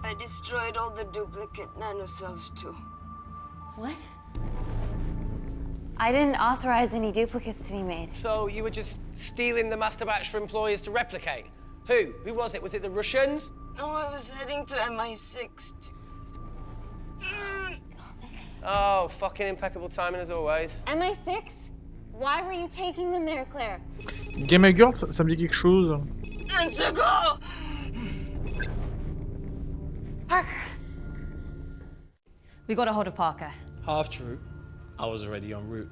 S11: I destroyed all the duplicate nanocells too.
S3: What? I didn't authorize any duplicates to be made.
S2: So you were just stealing the master batch for employers to replicate? Who? Who was it? Was it the Russians?
S11: No, I was heading to MI6.
S2: Oh, fucking impeccable timing as always.
S8: MI6? Why were you taking them there, Claire?
S1: Gamer Girl, ça me dit quelque chose.
S9: Parker! We got a hold of Parker.
S18: Half true. I was already en route.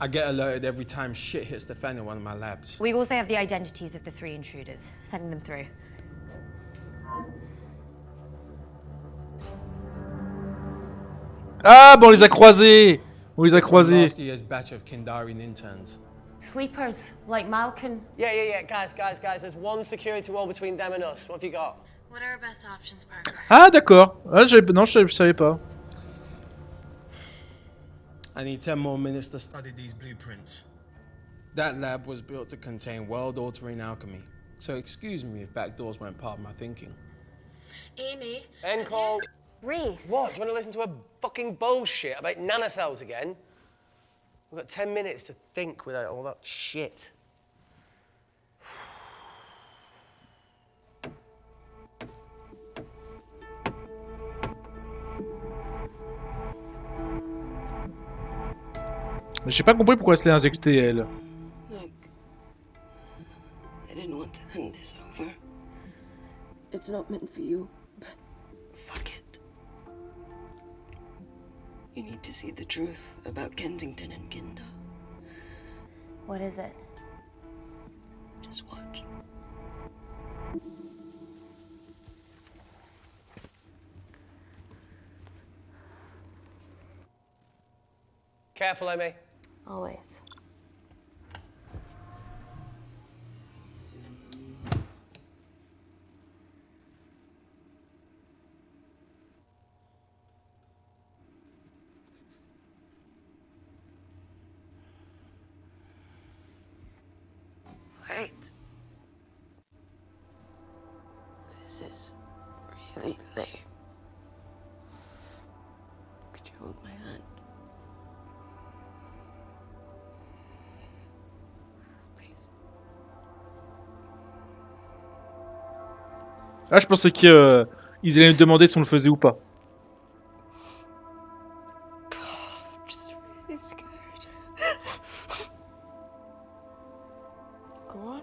S18: I get alerted every time shit hits the fan in one of my labs.
S9: We also have the identities of the 3 intruders. Sending them through.
S1: Ah, bon, on les a croisés! On les a croisés.
S18: Last year's batch of Kindarian interns.
S8: Sleepers, like Malkin.
S2: Yeah. Guys. There's one security wall between them and us. What have you got?
S3: What are our best options, Parker?
S1: Ah, d'accord. Ah, non, je savais pas.
S18: I need 10 more minutes to study these blueprints. That lab was built to contain world-altering alchemy. So excuse me if backdoors weren't part of my thinking.
S8: Amy.
S2: End call.
S3: Reese.
S2: What? Do you want to listen to a fucking bullshit about nanocells again? We've got 10 minutes to think without all that shit.
S1: J'ai pas compris pourquoi elle se l'est injectée, elle.
S11: Look, I didn't want to hand this over. It's not meant for you, but fuck it. You need to see the truth about Kensington and Kinder.
S3: What is it?
S11: Just watch.
S2: Careful, Amy.
S3: Always.
S11: Wait. This is really lame. Could you hold my hand? Please.
S1: Ah, je pensais qu'ils allaient me demander si on le faisait ou pas.
S11: I'm just really scared. Go on.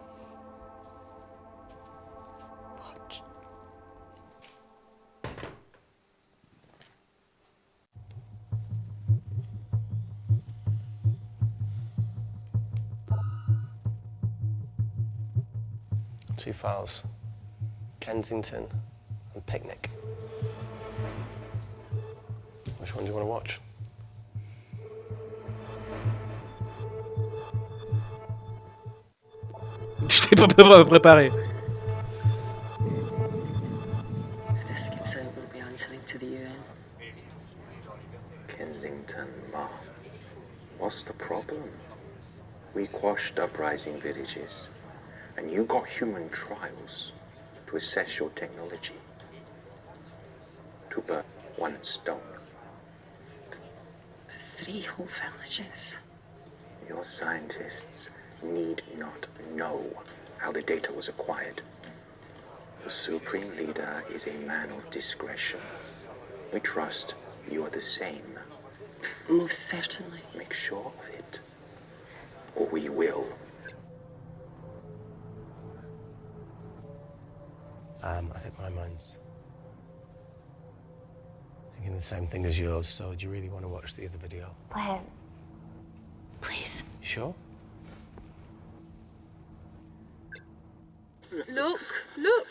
S11: Watch.
S2: Two files. Kensington and Picnic. Which one do you want to watch?
S1: Je t'ai pas préparé.
S19: If this gets out, we'll be answering to the UN.
S20: Kensington, Ma. What's the problem? We quashed uprising villages, and you got human trials to assess your technology. To burn one stone.
S19: But 3 whole villages.
S20: Your scientists need not know how the data was acquired. The Supreme Leader is a man of discretion. We trust you are the same.
S19: Most certainly.
S20: Make sure of it, or we will.
S2: I think my mind's thinking the same thing as yours, so do you really want to watch the other video?
S3: Play it. Please.
S2: You sure?
S17: Look, look.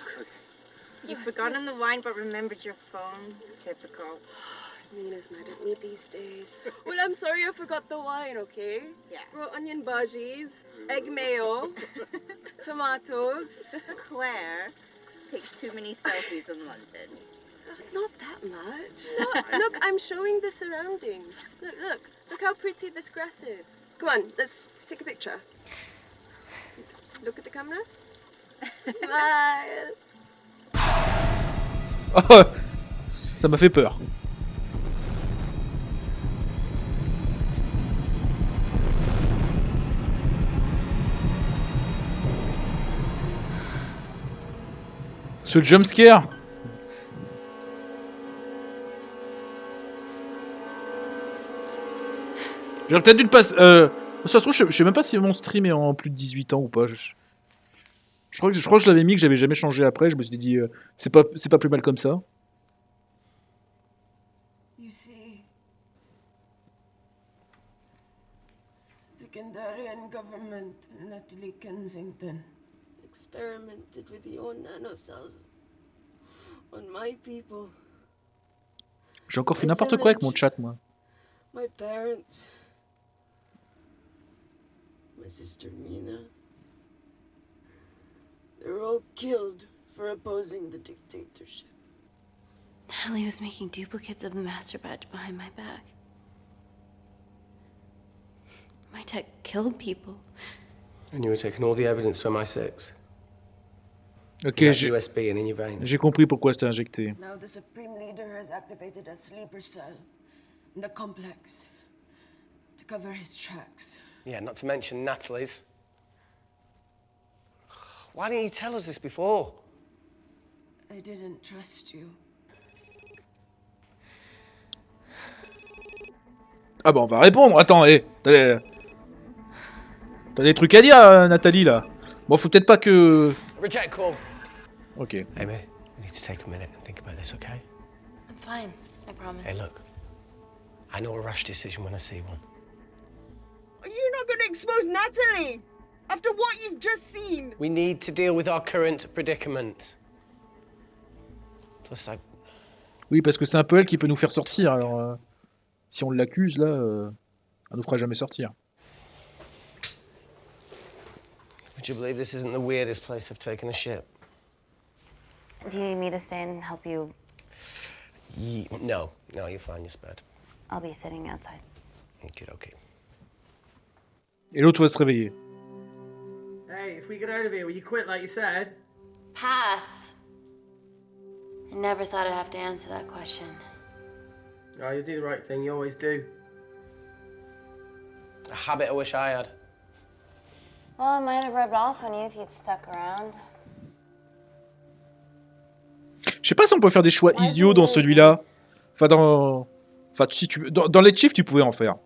S17: You've forgotten the wine but remembered your phone. Typical.
S11: Mina's mad at me these days. Well, I'm sorry I forgot the wine, okay?
S17: Yeah.
S11: Raw onion bhajis, egg mayo, tomatoes.
S17: Claire takes too many selfies in London.
S11: Not that much. Look, I'm showing the surroundings. Look how pretty this grass is. Come on, let's take a picture. Look at the camera. Smile.
S1: Oh, ça m'a fait peur. Ce jumpscare. J'aurais peut-être dû le passer. Ça se trouve, je sais même pas si mon stream est en plus de 18 ans ou pas. Je crois que je l'avais mis, que j'avais jamais changé après. Je me suis dit, c'est pas plus mal comme ça.
S11: You see, the Kandarian government and Natalie Kensington experimented with your nanocells on my people.
S1: J'ai encore fait n'importe quoi avec mon chat, moi.
S11: My parents, my sister Mina, they were all killed for opposing the dictatorship.
S3: Natalie was making duplicates of the master badge behind my back. My tech killed people.
S2: And you were taking all the evidence to MI6.
S1: Ok,
S2: USB and in your veins.
S1: J'ai compris pourquoi c'était injecté.
S11: Now the Supreme Leader has activated a sleeper cell in the complex to cover his tracks.
S2: Yeah, not to mention Natalie's. Why didn't you tell us this before?
S11: I didn't trust you.
S1: Ah bah on va répondre. Attends, t'as des trucs à dire, Nathalie, là. Bon, faut peut-être pas que...
S2: Reject call.
S1: Ok.
S2: Amy, we need to take a minute and think about this, okay?
S3: I'm fine, I promise.
S2: Hey, look. I know a rash decision when I see one.
S11: You're not going to expose Natalie after what you've just seen.
S2: We need to deal with our current predicament. Plus,
S1: Oui, parce que c'est un peu elle qui peut nous faire sortir, alors... si on l'accuse, là... Elle nous fera jamais sortir.
S2: Would you believe this isn't the weirdest place I've taken a shit?
S3: Do you need me to stay and help you?
S2: No, you're fine, you're spared.
S3: I'll be sitting outside.
S2: Okay.
S1: Et l'autre va se réveiller.
S10: Hey, if we get out of here, will you quit like you said?
S3: Pass. I never thought I'd have to answer that question.
S10: Oh, you do the right thing, you always do.
S2: A habit I wish I had.
S3: Well, it might have rubbed off on you if you'd stuck around.
S1: Je sais pas si on peut faire des choix idiots dans celui-là. Enfin, si tu... dans les shifts, tu pouvais en faire.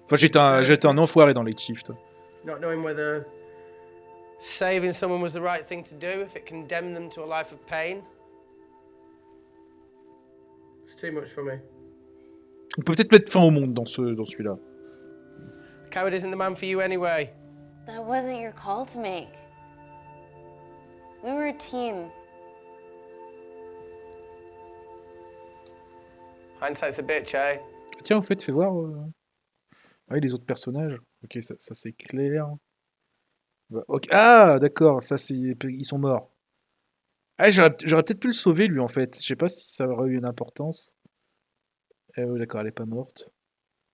S1: Enfin, j'étais un enfoiré dans les shifts.
S10: Not knowing whether
S2: saving someone was the right thing to do if it condemned them to a life of pain.
S10: It's too much for me.
S1: On peut peut-être mettre fin au monde dans celui-là.
S2: Coward isn't the man for you anyway.
S3: That wasn't your call to make. We were a team.
S2: Hindsight's a bitch, eh?
S1: Tiens, en fait, fais voir. Ah oui, les autres personnages. Ok, ça c'est clair. Okay. Ah, d'accord, ça c'est. Ils sont morts. Ah, j'aurais peut-être pu le sauver, lui, en fait. Je sais pas si ça aurait eu une importance. Oui, d'accord, elle est pas morte.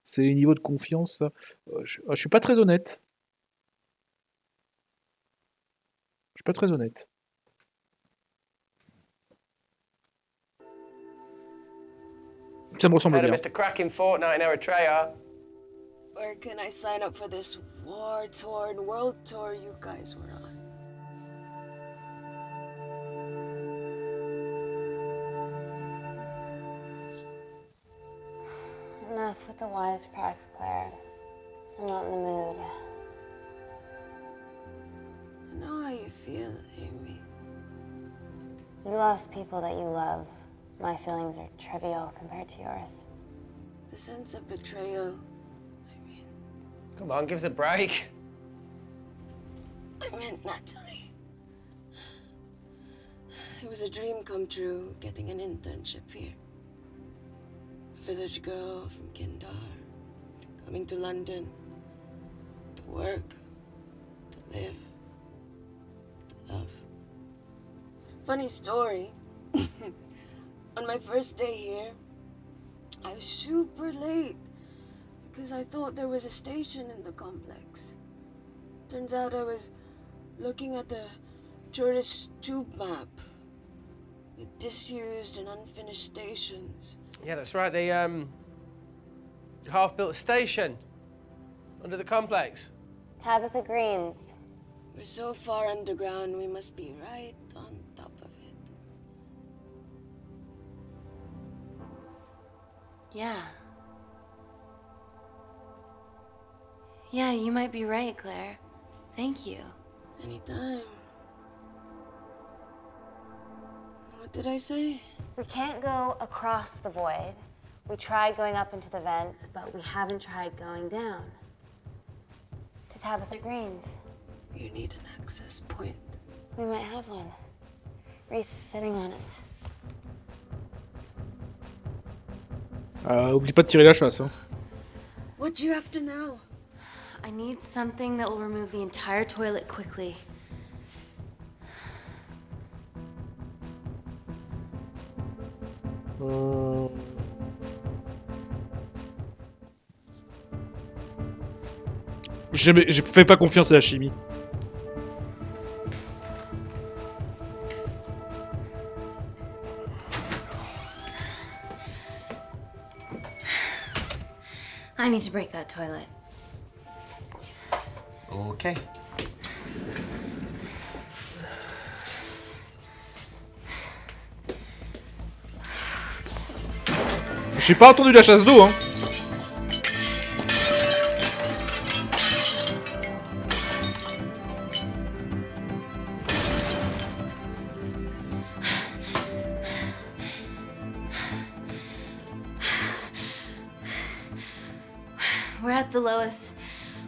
S1: C'est les niveaux de confiance, ça. Je suis pas très honnête. Je suis pas très honnête. Ça me ressemble bien.
S2: Mr. Cracking Fortnite in Eritrea.
S11: Where can I sign up for this war-torn world tour you guys were on?
S3: Enough with the wisecracks, Claire. I'm not in the mood.
S11: I know how you feel, Amy.
S3: You lost people that you love. My feelings are trivial compared to yours.
S11: The sense of betrayal.
S2: Come on, give us a break.
S11: I meant Natalie. It was a dream come true, getting an internship here. A village girl from Kindar, coming to London, to work, to live, to love. Funny story. On my first day here, I was super late because I thought there was a station in the complex. Turns out I was looking at the tourist tube map with disused and unfinished stations.
S2: Yeah, that's right. They half-built station under the complex.
S3: Tabitha Greens.
S11: We're so far underground, we must be right on top of it.
S3: Yeah. Yeah, you might be right, Claire. Thank you.
S11: Anytime. What did I say?
S3: We can't go across the void. We tried going up into the vents, but we haven't tried going down. To Tabitha Greens.
S11: You need an access point.
S3: We might have one. Reese is sitting on it.
S1: Oublie pas de tirer la chasse, hein.
S11: What do you have to know?
S3: I need something that will remove the entire toilet quickly.
S1: Je fais pas confiance à la chimie.
S3: I need to break that toilet.
S2: Okay.
S1: J'ai pas entendu la chasse d'eau, hein.
S3: We're at the lowest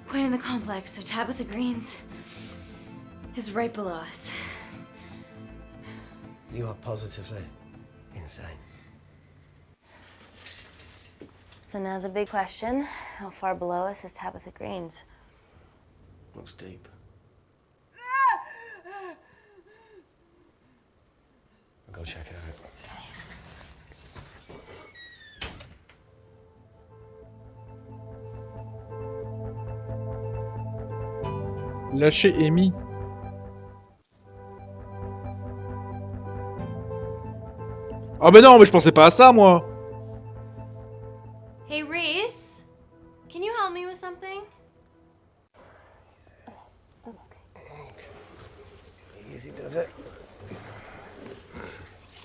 S3: point in the complex, so Tabitha Greens is right below us.
S2: You are positively insane.
S3: So now the big question, how far below us is Tabitha Greens?
S2: Looks deep. I'll go check it out.
S1: Lâcher Amy. Ah ben non, mais je pensais pas à ça, moi.
S3: Hey, Reese, can you help me with something?
S2: Easy does it.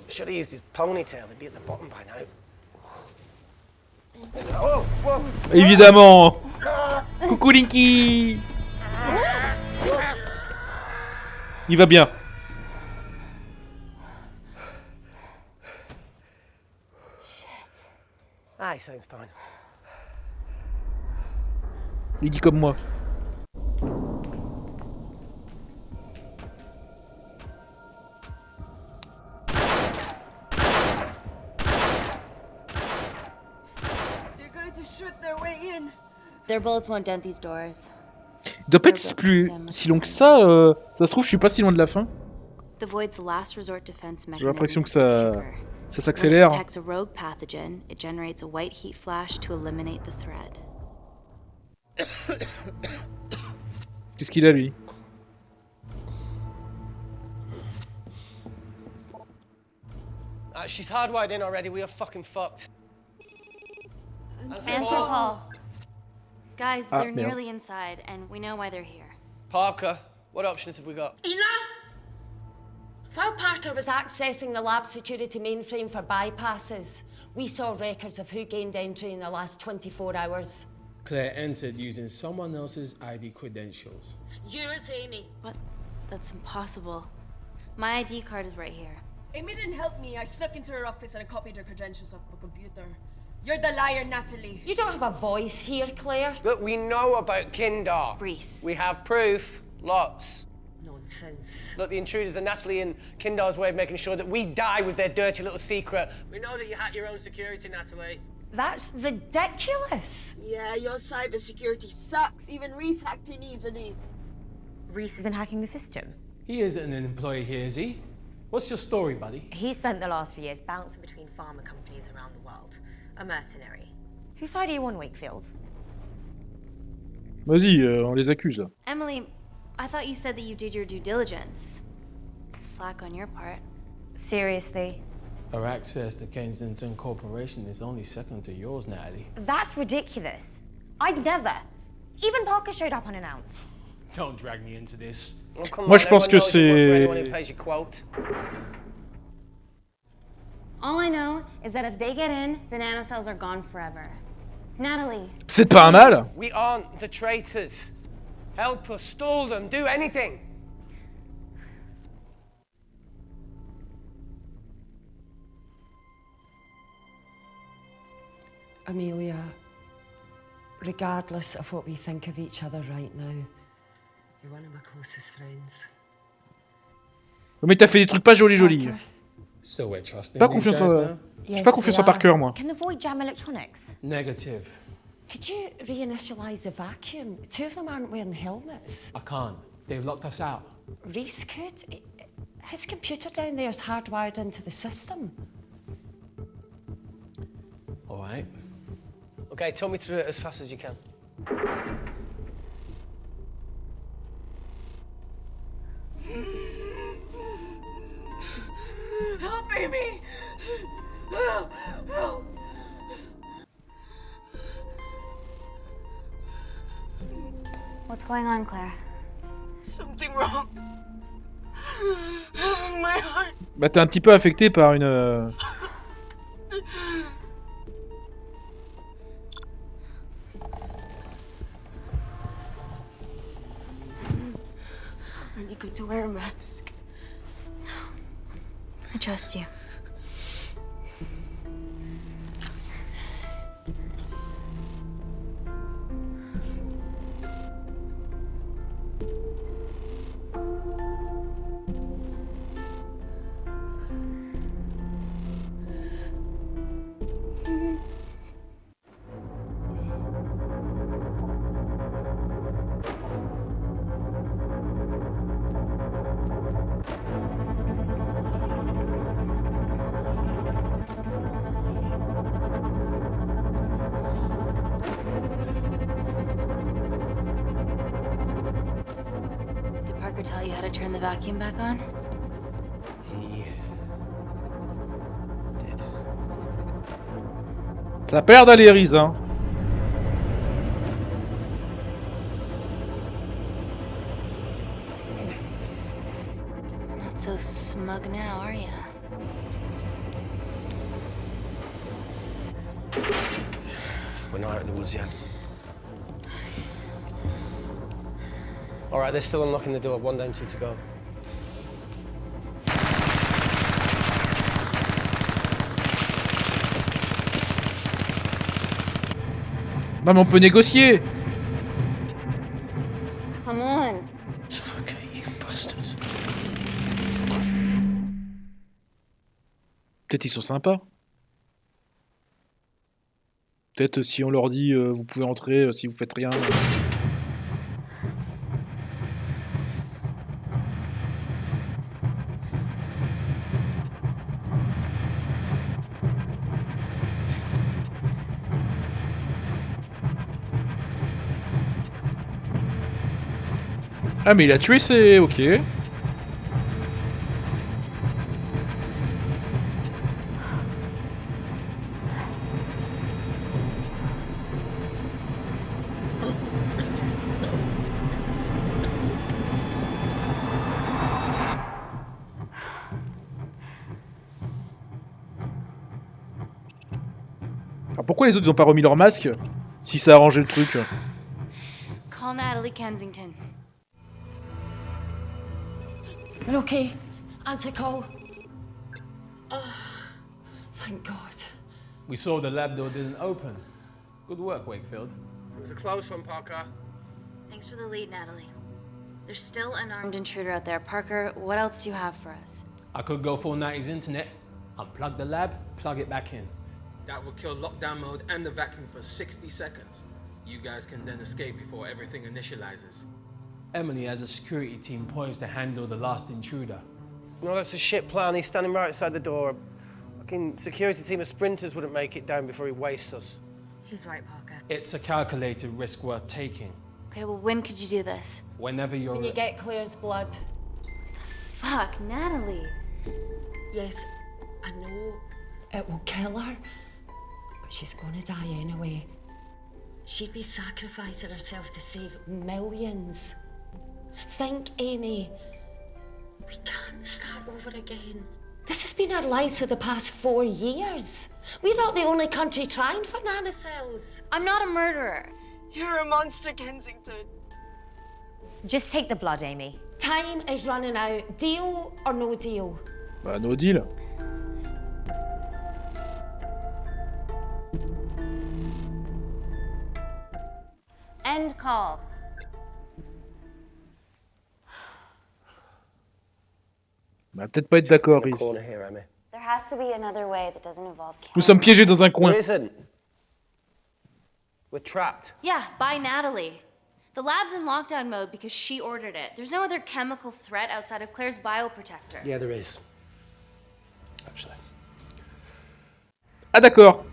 S2: Should have used his ponytail, he'd be at the bottom by now. Oh, whoa.
S1: Évidemment. Coucou Linky. Il va bien.
S2: Ah, he sounds fine.
S1: Il dit comme moi.
S11: They're going to shoot their way in.
S3: Their bullets won't dent these doors.
S1: Il doit pas être plus si long que ça. Ça se trouve, je suis pas si loin de la fin.
S3: The Void's last resort defense
S1: J'ai l'impression
S3: mechanism
S1: que
S3: is the Tinker.
S1: ça s'accélère.
S3: When it detects a rogue pathogen, it generates a white heat flash to eliminate the threat.
S1: Qu'est-ce qu'il a lui?
S2: She's hardwired in already, we are fucking fucked.
S3: Anthropol. Guys,
S2: Ah,
S3: they're
S2: merde.
S3: nearly inside, and we know why they're here.
S2: Parker, what options have we got?
S8: Enough! While Parker was accessing the lab security mainframe for bypasses, we saw records of who gained entry in the last 24 hours.
S18: Claire entered using someone else's ID credentials.
S8: Yours, Amy.
S3: What? That's impossible. My ID card is right here.
S11: Amy didn't help me. I snuck into her office and I copied her credentials off a computer. You're the liar, Natalie.
S8: You don't have a voice here, Claire.
S2: Look, we know about Kindar.
S3: Reese.
S2: We have proof. Lots.
S8: Nonsense.
S2: Look, the intruders are Natalie and Kindar's way of making sure that we die with their dirty little secret. We know that you hack your own security, Natalie.
S8: That's ridiculous.
S11: Yeah, your cybersecurity sucks. Even Reese hacked in easily.
S9: Reese has been hacking the system.
S18: He isn't an employee here, is he? What's your story, buddy?
S9: He spent the last few years bouncing between pharma companies around the world. A mercenary. Whose side are you on, Wakefield?
S1: Vas-y, on les accuse là.
S3: Emily, I thought you said that you did your due diligence. Slack on your part.
S9: Seriously?
S18: Our access to Kensington Corporation is only second to yours, Natalie.
S9: That's ridiculous. I'd never. Even Parker showed up unannounced.
S18: Don't drag me into this.
S2: Oh, come
S1: Moi,
S2: on,
S1: je pense que
S2: everyone knows you work for anyone
S1: c'est.
S2: who pays your quote.
S3: All I know is that if they get in, the nanocells are gone forever. Natalie.
S1: C'est pas un mal.
S2: We aren't the traitors. Help us, stall them, do anything.
S11: Amelia, regardless of what we think of each other right now,
S19: You're one of my closest friends.
S1: Mais t'as fait des trucs pas jolis.
S18: So we're trusting
S1: Pas
S18: these
S1: confiance
S18: guys
S1: en.
S18: now?
S1: J'ai pas confiance en Parker, moi.
S9: Can the Void jam electronics?
S18: Negative.
S8: Could you reinitialize the vacuum? Two of them aren't wearing helmets.
S18: I can't. They've locked us out.
S8: Reese could. His computer down there is hardwired into the system.
S18: All right.
S2: Okay, talk me through it as fast as you can.
S11: help Amy! Help! Help!
S3: What's going on, Claire?
S11: Something wrong. My heart.
S1: Bah t'es un petit peu affecté par une.
S11: Really good to wear a mask.
S3: I trust you. turn the vacuum back on?
S1: Ça perd d'aller, Riz, hein.
S3: Not so smug now, are ya?
S2: We're not out of the woods yet. All right, they're still unlocking the door. 1 down, 2 to go.
S1: Non mais on peut négocier.
S3: Come on.
S2: Suffocate, you bastards.
S1: Peut-être ils sont sympas. Peut-être si on leur dit vous pouvez entrer si vous faites rien. Ah mais il a tué, c'est ok. Alors pourquoi les autres ils ont pas remis leur masque si ça a arrangé le truc?
S3: Call Natalie Kensington.
S8: They're okay. Answer call. Oh, thank God.
S18: We saw the lab door didn't open. Good work, Wakefield.
S2: It was a close one, Parker.
S3: Thanks for the lead, Natalie. There's still an armed intruder out there. Parker, what else do you have for us?
S18: I could go full 90s internet, unplug the lab, plug it back in. That would kill lockdown mode and the vacuum for 60 seconds. You guys can then escape before everything initializes. Emily has a security team poised to handle the last intruder.
S2: No, that's a shit plan. He's standing right outside the door. A fucking security team of sprinters wouldn't make it down before he wastes us.
S8: He's right, Parker.
S18: It's a calculated risk worth taking.
S3: Okay, well, when could you do this?
S18: Whenever you're...
S8: When you get Claire's blood.
S3: Fuck, Natalie.
S8: Yes, I know it will kill her, but she's gonna die anyway. She'd be sacrificing herself to save millions. Think, Amy. We can't start over again. This has been our lives for the past 4 years. We're not the only country trying for nanocells.
S3: I'm not a murderer.
S11: You're a monster, Kensington.
S9: Just take the blood, Amy.
S8: Time is running out. Deal or no deal?
S1: Bah, no deal.
S3: End call.
S1: Bah, peut-être pas être d'accord, Riz.
S3: There has to be another way that doesn't involve killing.
S1: Nous sommes piégés dans un coin.
S2: There isn't. We're trapped.
S3: Yeah, by Natalie. The lab's in lockdown mode because she ordered it. There's no other chemical threat outside of Claire's bioprotector.
S2: Yeah, there is. Actually.
S1: Ah d'accord.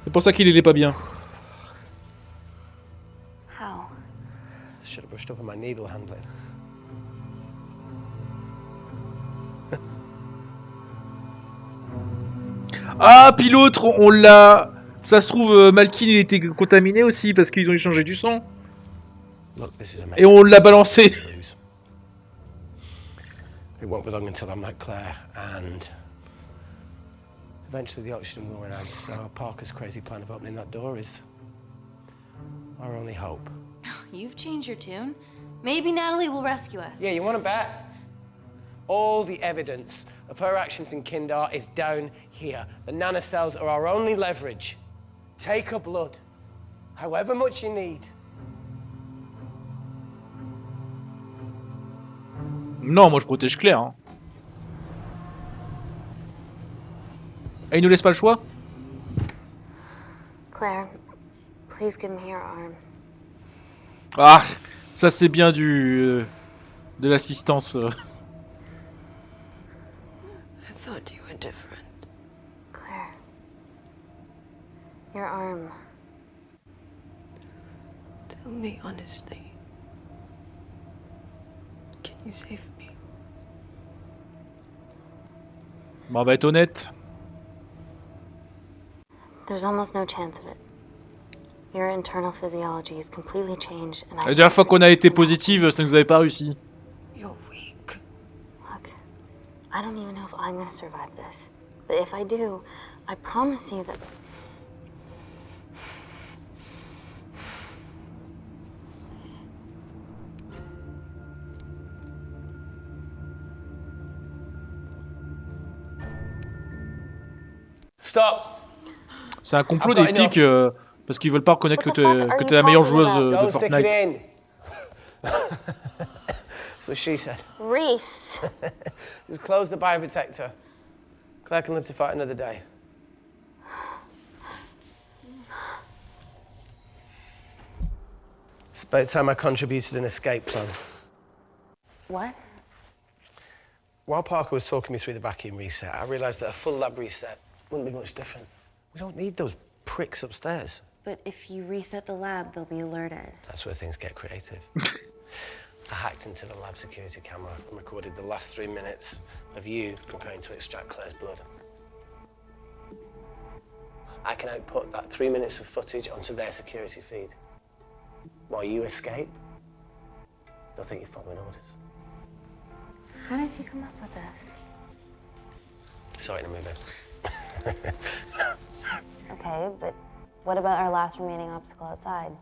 S1: C'est pour ça qu'il est pas bien.
S3: How?
S2: Should have brushed up on my needle handling.
S1: Ah, puis l'autre, on l'a... Ça se trouve, Malkin, il était contaminé aussi parce qu'ils ont échangé du sang.
S2: Look, this is
S1: Et on l'a balancé.
S2: It won't be long until I'm like Claire, and eventually the oxygen will run out. So Parker's crazy plan of opening that door is our only hope.
S3: You've changed your tune. Maybe Natalie will rescue us.
S2: Yeah, you want to bet? All the evidence of her actions in Kindar is down here. The nanocells are our only leverage. Take her blood, however much you need.
S1: Non, moi je protège Claire. Hein. Et il nous laisse pas le choix.
S3: Claire, please give me your arm.
S1: Ah, ça c'est bien de l'assistance.
S11: I thought you were different.
S3: Claire, your arm.
S11: Tell me honestly. Can You saved me.
S1: Bon, on va être honnête.
S3: There's almost no chance of it. Your internal physiology is completely changed, and
S1: La dernière fois qu'on a été positive, ça nous avait pas réussi.
S11: You're weak.
S3: Look, I don't even know if I'm gonna survive this. But if I do, I promise you that...
S2: Stop.
S1: C'est un complot
S2: I've
S1: des
S2: got
S1: pics parce qu'ils veulent pas reconnaître que t'es la meilleure joueuse de
S2: Don't stick it
S1: Fortnite.
S2: in. That's what she said.
S3: Reese!
S2: Just close the bioprotector. Claire can live to fight another day. It's about time I contributed an escape plan.
S3: What?
S2: While Parker was talking me through the vacuum reset, I realised that a full lab reset wouldn't be much different. We don't need those pricks upstairs.
S3: But if you reset the lab, they'll be alerted.
S2: That's where things get creative. I hacked into the lab security camera and recorded the last 3 minutes of you preparing to extract Claire's blood. I can output that 3 minutes of footage onto their security feed. While you escape, they'll think you're following orders.
S3: How did you come up with this?
S2: Saw it in a movie.
S3: Okay, but what about our last remaining obstacle outside?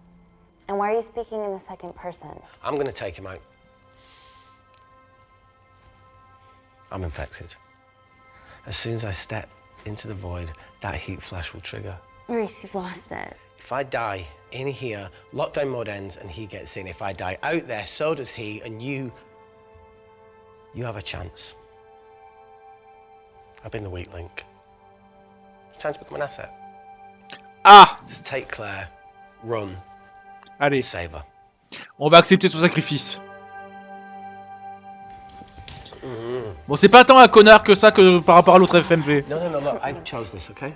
S3: And why are you speaking in the second person?
S2: I'm gonna take him out. I'm infected. As soon as I step into the void, that heat flash will trigger.
S3: Reese, you've lost it.
S2: If I die in here, lockdown mode ends and he gets in. If I die out there, so does he, and you have a chance. I've been the weak link. It's time to become an asset.
S1: Ah!
S2: Just take Claire, run,
S1: Allez,
S2: save her.
S1: on va accepter son sacrifice. Bon, c'est pas tant un connard que ça que par rapport à l'autre FMV.
S2: No, look, I chose this, okay?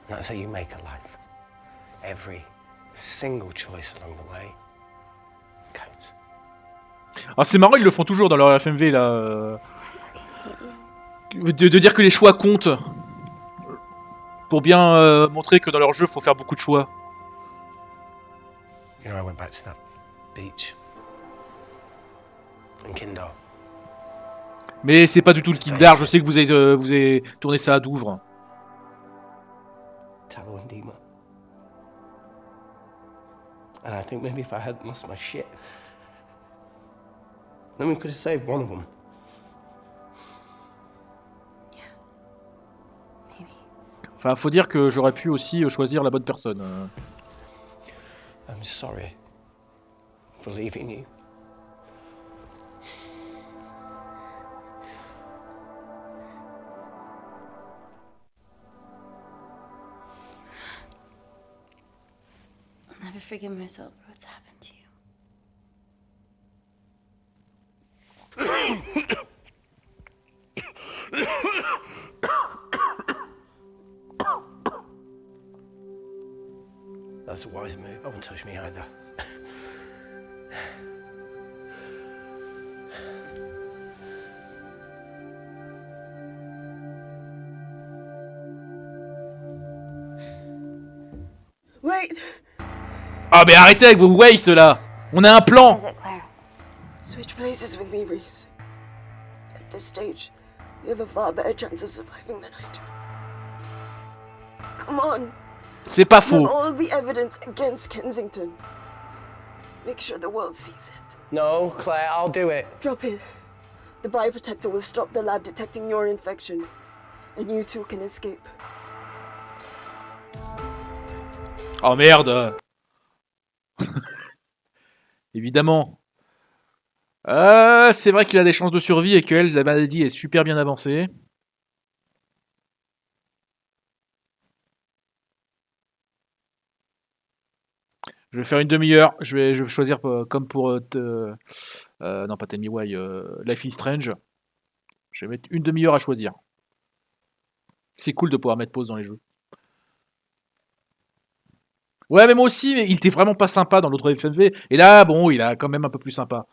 S2: That's how you make a life. Every single choice along the way counts.
S1: Ah, c'est marrant, ils le font toujours dans leur FMV là. De dire que les choix comptent. Pour bien montrer que dans leur jeu, faut faire beaucoup de choix.
S2: You know, I went back to that beach in Kindar.
S1: Mais c'est pas du tout le Kindar, je sais que vous avez tourné ça à Douvres.
S2: Tallow and Dima. And I think maybe if I hadn't lost my shit, then we could have saved one of them.
S1: Enfin, faut dire que j'aurais pu aussi choisir la bonne personne.
S2: I'm sorry for leaving you.
S3: I'll never forgive myself for what's happened to you.
S2: That's a wise move. I won't touch me either.
S11: Wait!
S1: Ah, mais arrêtez avec vos wastes là! On a un plan!
S11: Switch places with me, Reese. At this stage, you have a far better chance of surviving than I do. Come on!
S1: C'est pas
S11: You have
S1: faux.
S11: all the evidence against Kensington. Make sure the world sees it.
S2: No, Claire, I'll do it.
S11: Drop it. The bioprotector will stop the lab detecting your infection, and you two can escape.
S1: Oh merde! Évidemment. C'est vrai qu'il a des chances de survie et que la maladie est super bien avancée. Je vais faire une demi-heure. Je vais choisir comme pour non pas Tell Me Why, Life is Strange. Je vais mettre une demi-heure à choisir. C'est cool de pouvoir mettre pause dans les jeux. Ouais, mais moi aussi, mais il était vraiment pas sympa dans l'autre FMV. Et là, bon, il a quand même un peu plus sympa.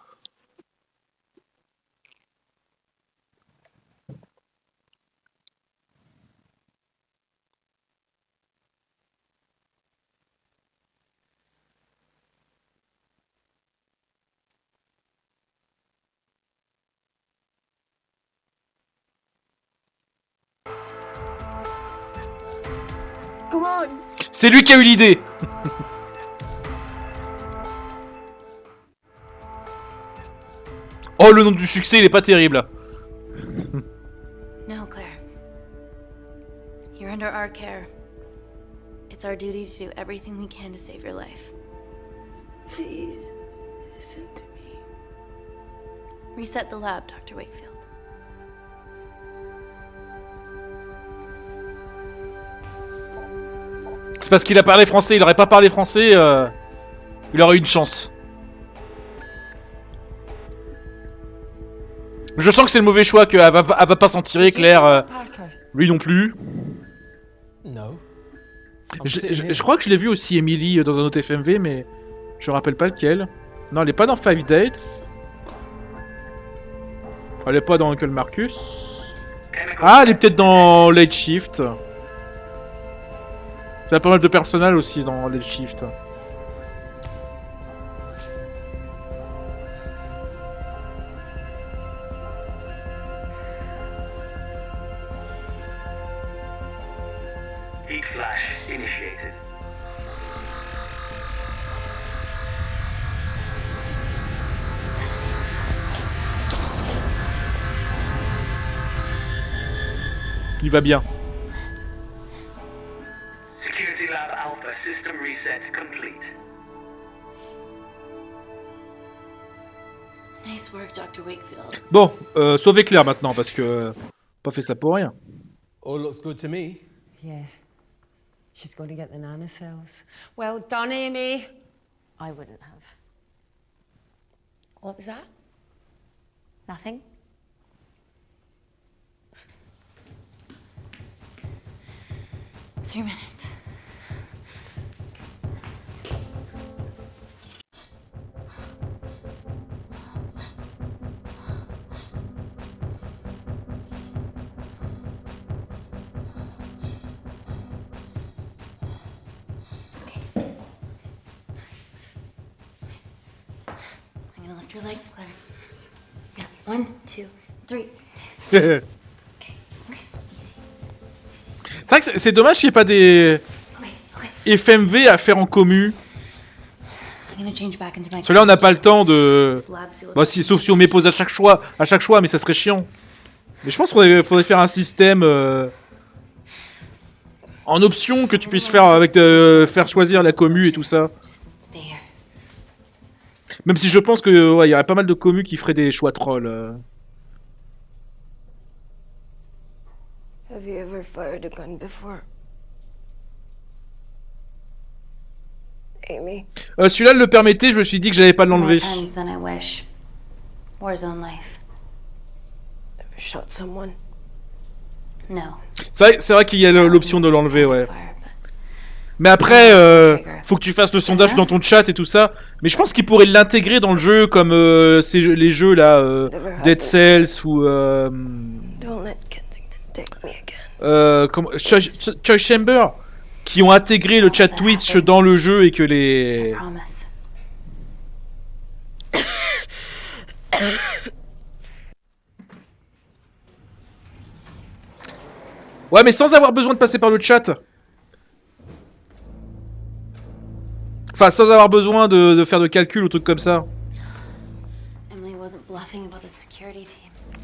S11: Go on.
S1: C'est lui qui a eu l'idée. Oh, le nom du succès, il est pas terrible.
S3: No, Claire. You're under our care. It's our duty to do everything we can to save your life.
S11: Please, listen to me.
S3: Reset the lab, Dr. Wakefield.
S1: C'est parce qu'il a parlé français. Il aurait pas parlé français, il aurait eu une chance. Je sens que c'est le mauvais choix, qu'elle va pas s'en tirer, Claire. Lui non plus.
S18: No.
S1: Je crois que je l'ai vu aussi, Emily, dans un autre FMV, mais je me rappelle pas lequel. Non, elle est pas dans 5 Dates. Elle est pas dans Uncle Marcus. Ah, elle est peut-être dans Late Shift. Il y a pas mal de personnel aussi dans Late Shift.
S12: Heat flash initiated.
S1: Il va bien.
S12: Security Lab Alpha system reset complete.
S3: Nice work, Dr. Wakefield.
S1: Bon, sauvez Claire maintenant, parce que... pas fait ça pour rien.
S18: All looks good to me.
S21: Yeah. She's going to get the nanocells. Well done, Amy. I wouldn't have.
S3: What was that? Nothing? Three minutes. I'm gonna lift your legs, Claire. Yeah, 1, 2, 3.
S1: C'est vrai que c'est dommage qu'il n'y ait pas des FMV à faire en commu. Celui-là, on n'a pas le temps de... Bah, si, sauf si on met pause à chaque choix, mais ça serait chiant. Mais je pense qu'il faudrait faire un système en option que tu puisses faire avec faire choisir la commu et tout ça. Même si je pense que ouais, y aurait pas mal de commus qui feraient des choix trolls.
S11: Have you ever fired a gun before? Amy?
S1: Celui-là le permettait, je me suis dit que j'allais pas l'enlever.
S3: More times than I wish. Warzone life.
S11: Ever shot someone?
S3: No.
S1: C'est vrai qu'il y a l'option de l'enlever, ouais. Mais après, faut que tu fasses le sondage dans ton chat et tout ça. Mais je pense qu'ils pourraient l'intégrer dans le jeu comme les jeux là, Dead Cells ou Choice Chamber, qui ont intégré le chat Twitch dans le jeu et que les... Ouais, mais sans avoir besoin de passer par le chat. Enfin, sans avoir besoin de faire de calcul ou trucs comme ça.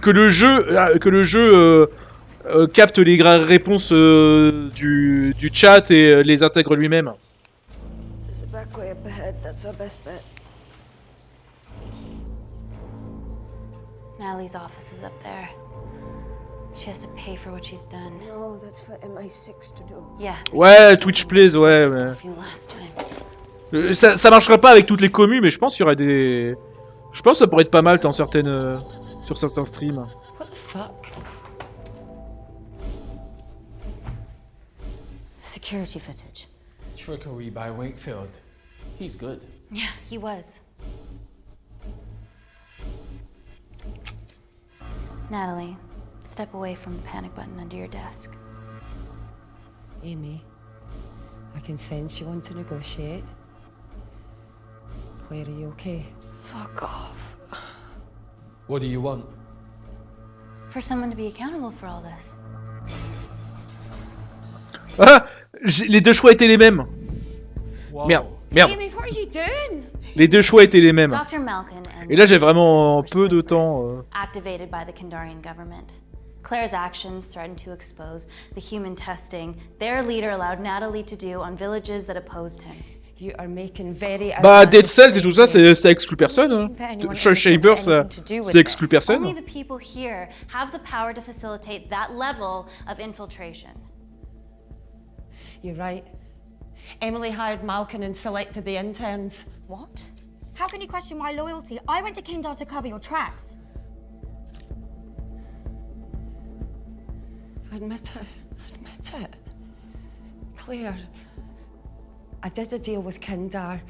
S1: Que le jeu capte les réponses du chat et les intègre lui-même.
S11: There's a back way up ahead. That's our best bet.
S3: Natalie's office is up there. She has to pay for what she's done.
S11: No, that's for MI6 to do.
S3: Yeah.
S1: Ouais, Twitch Plays, ouais. Mais... Ça marchera pas avec toutes les communes, mais je pense qu'il y aurait des... Je pense que ça pourrait être pas mal dans certaines... sur certains streams.
S21: What the fuck? Security footage.
S18: Trickery by Wakefield. He's good.
S3: Yeah, he was. Natalie, step away from the panic button under your desk.
S21: Amy, I can sense you want to negotiate. Claire, are you okay?
S11: Fuck off.
S18: What do you want?
S3: For someone to be accountable for all this.
S1: Ah, Les deux choix étaient les mêmes. Merde.
S21: Amy, what are you doing?
S1: Les deux choix étaient les mêmes.
S3: Dr. Malkin and
S1: Et là, j'ai vraiment peu de temps.
S3: activated by the Kandarian government. Claire's actions threatened to expose the human testing their leader allowed Natalie to do on villages that opposed him.
S21: You are making very
S1: Bah, Dead Cells et tout ça, ça exclut personne. Hein. Shaber, ça exclut personne.
S3: Only the people here have the power to facilitate that level of infiltration.
S21: You're right. Emily hired Malkin and selected the interns.
S9: What? How can you question my loyalty? I went to Kindar to cover your tracks.
S21: Admit it. Admit it. Claire, I did a deal with Kindar.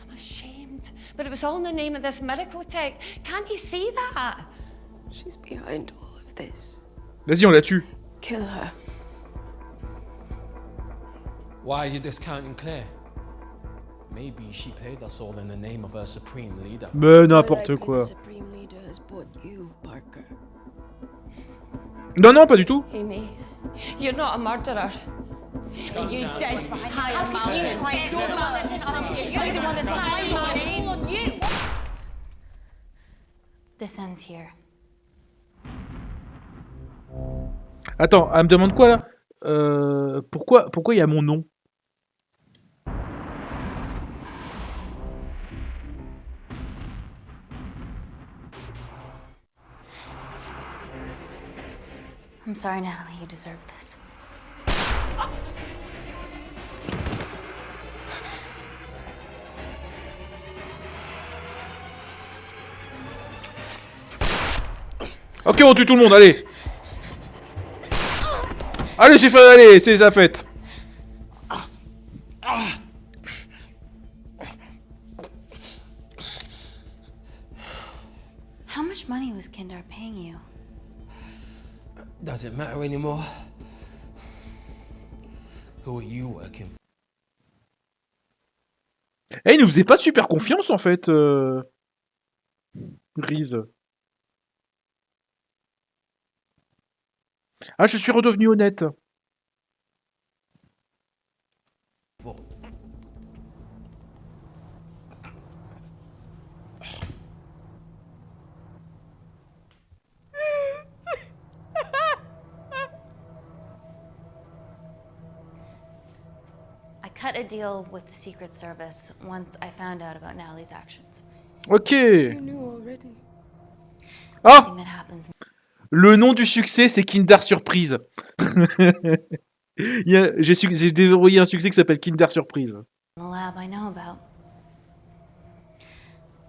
S21: I'm ashamed. But it was all in the name of this miracle tech. Can't you see that?
S11: She's behind all of this.
S1: Vas-y, on la tue.
S11: Kill her.
S18: Why are you discounting Claire? Maybe she paid us all in the name of her supreme leader.
S1: Mais n'importe quoi.
S11: The supreme leader has bought you, Parker.
S1: Non, non, pas du tout.
S21: Amy, you're not a murderer. You did hire Malkin. You're the one that's lying on you.
S3: This ends here.
S1: Attends, elle me demande quoi là? Pourquoi il y a mon nom?
S3: I'm sorry, Natalie, you deserve this.
S1: Ok, on tue tout le monde, allez. Allez, c'est fait, allez, c'est ça fait.
S3: How much money was Kindar paying you?
S18: Does it matter anymore? Who are you working for?
S1: Eh, il nous faisait pas super confiance en fait, Reese. Ah, je suis redevenu honnête.
S3: I cut a deal with the Secret Service once I found out about Natalie's actions.
S1: Ok.
S11: You knew already.
S1: Ah!
S3: Something that happens.
S1: Le nom du succès, c'est Kinder Surprise. J'ai déverrouillé un succès qui s'appelle Kinder Surprise.
S3: In the lab I know about.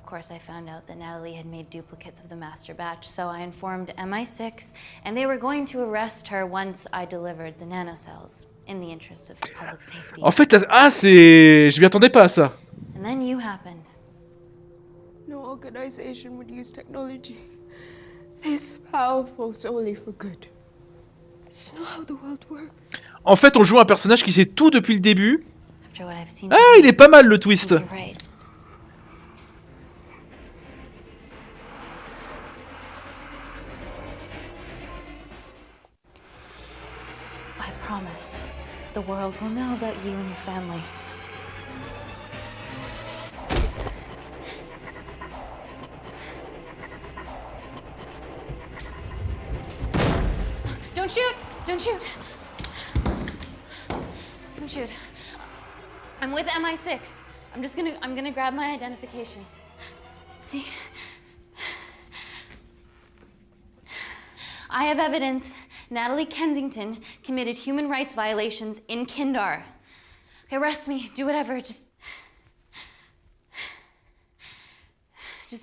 S3: Of course, I found out that Natalie had made duplicates of the master batch, so I informed MI6, and they were going to arrest her once I delivered the nanocells, in the interest of public safety.
S1: En fait, je m'y attendais pas à ça.
S3: And then you happened.
S11: No organization would use technology this powerful solely for good. It's not how the world works.
S1: En fait, on joue un personnage qui sait tout depuis le début.
S3: After what I've seen.
S1: Ah, il est pas mal le twist.
S3: You're right. I promise, the world will know about you and your family. Don't shoot! Don't shoot! Don't shoot. I'm with MI6. I'm gonna grab my identification. See? I have evidence Natalie Kensington committed human rights violations in Kindar. Okay, arrest me, do whatever, just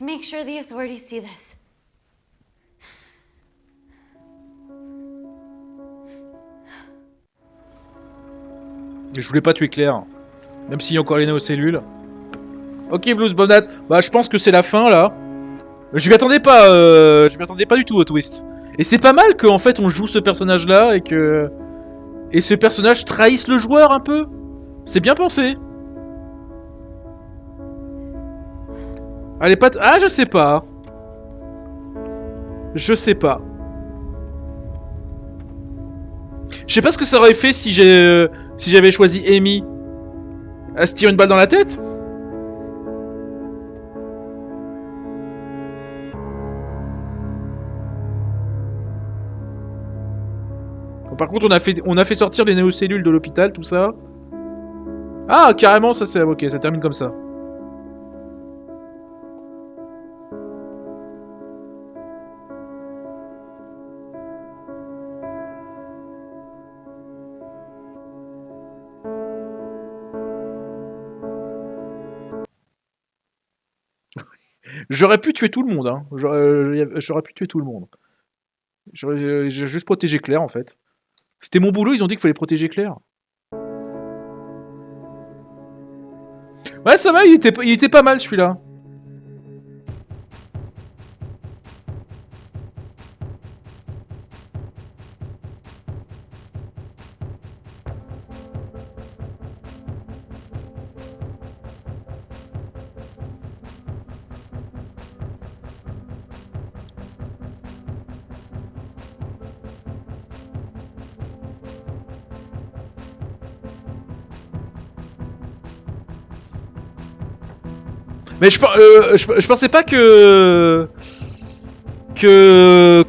S3: make sure the authorities see this.
S1: Je voulais pas tuer Claire, même s'il y a encore les néocellules. Ok, Blues Bonat, bah je pense que c'est la fin là. Je m'y attendais pas du tout au twist. Et c'est pas mal qu'en fait on joue ce personnage là et que ce personnage trahisse le joueur un peu. C'est bien pensé. Elle est pas... Ah, je sais pas. Je sais pas. Je sais pas ce que ça aurait fait si j'ai... si j'avais choisi Amy, elle se tire une balle dans la tête? Par contre, on a fait sortir les néocellules de l'hôpital, tout ça. Ah, carrément, ça c'est... Ok, ça termine comme ça. J'aurais pu tuer tout le monde, hein. J'aurais pu tuer tout le monde. J'ai juste protégé Claire, en fait. C'était mon boulot, ils ont dit qu'il fallait protéger Claire. Ouais, ça va, il était pas mal, celui-là. Mais je pensais pas que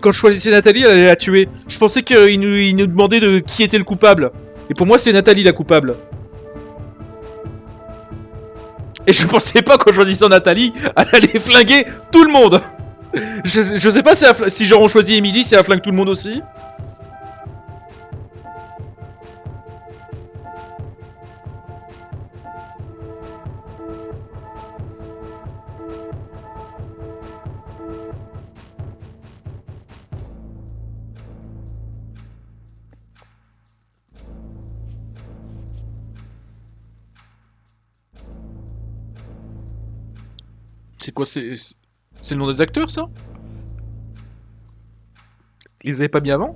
S1: quand je choisissais Nathalie, elle allait la tuer. Je pensais qu'il nous demandait de qui était le coupable. Et pour moi, c'est Nathalie la coupable. Et je pensais pas qu'en choisissant Nathalie, elle allait flinguer tout le monde. Je sais pas si genre on choisit Emily, si elle flingue tout le monde aussi. C'est quoi, c'est le nom des acteurs, ça? Ils les avaient pas mis avant?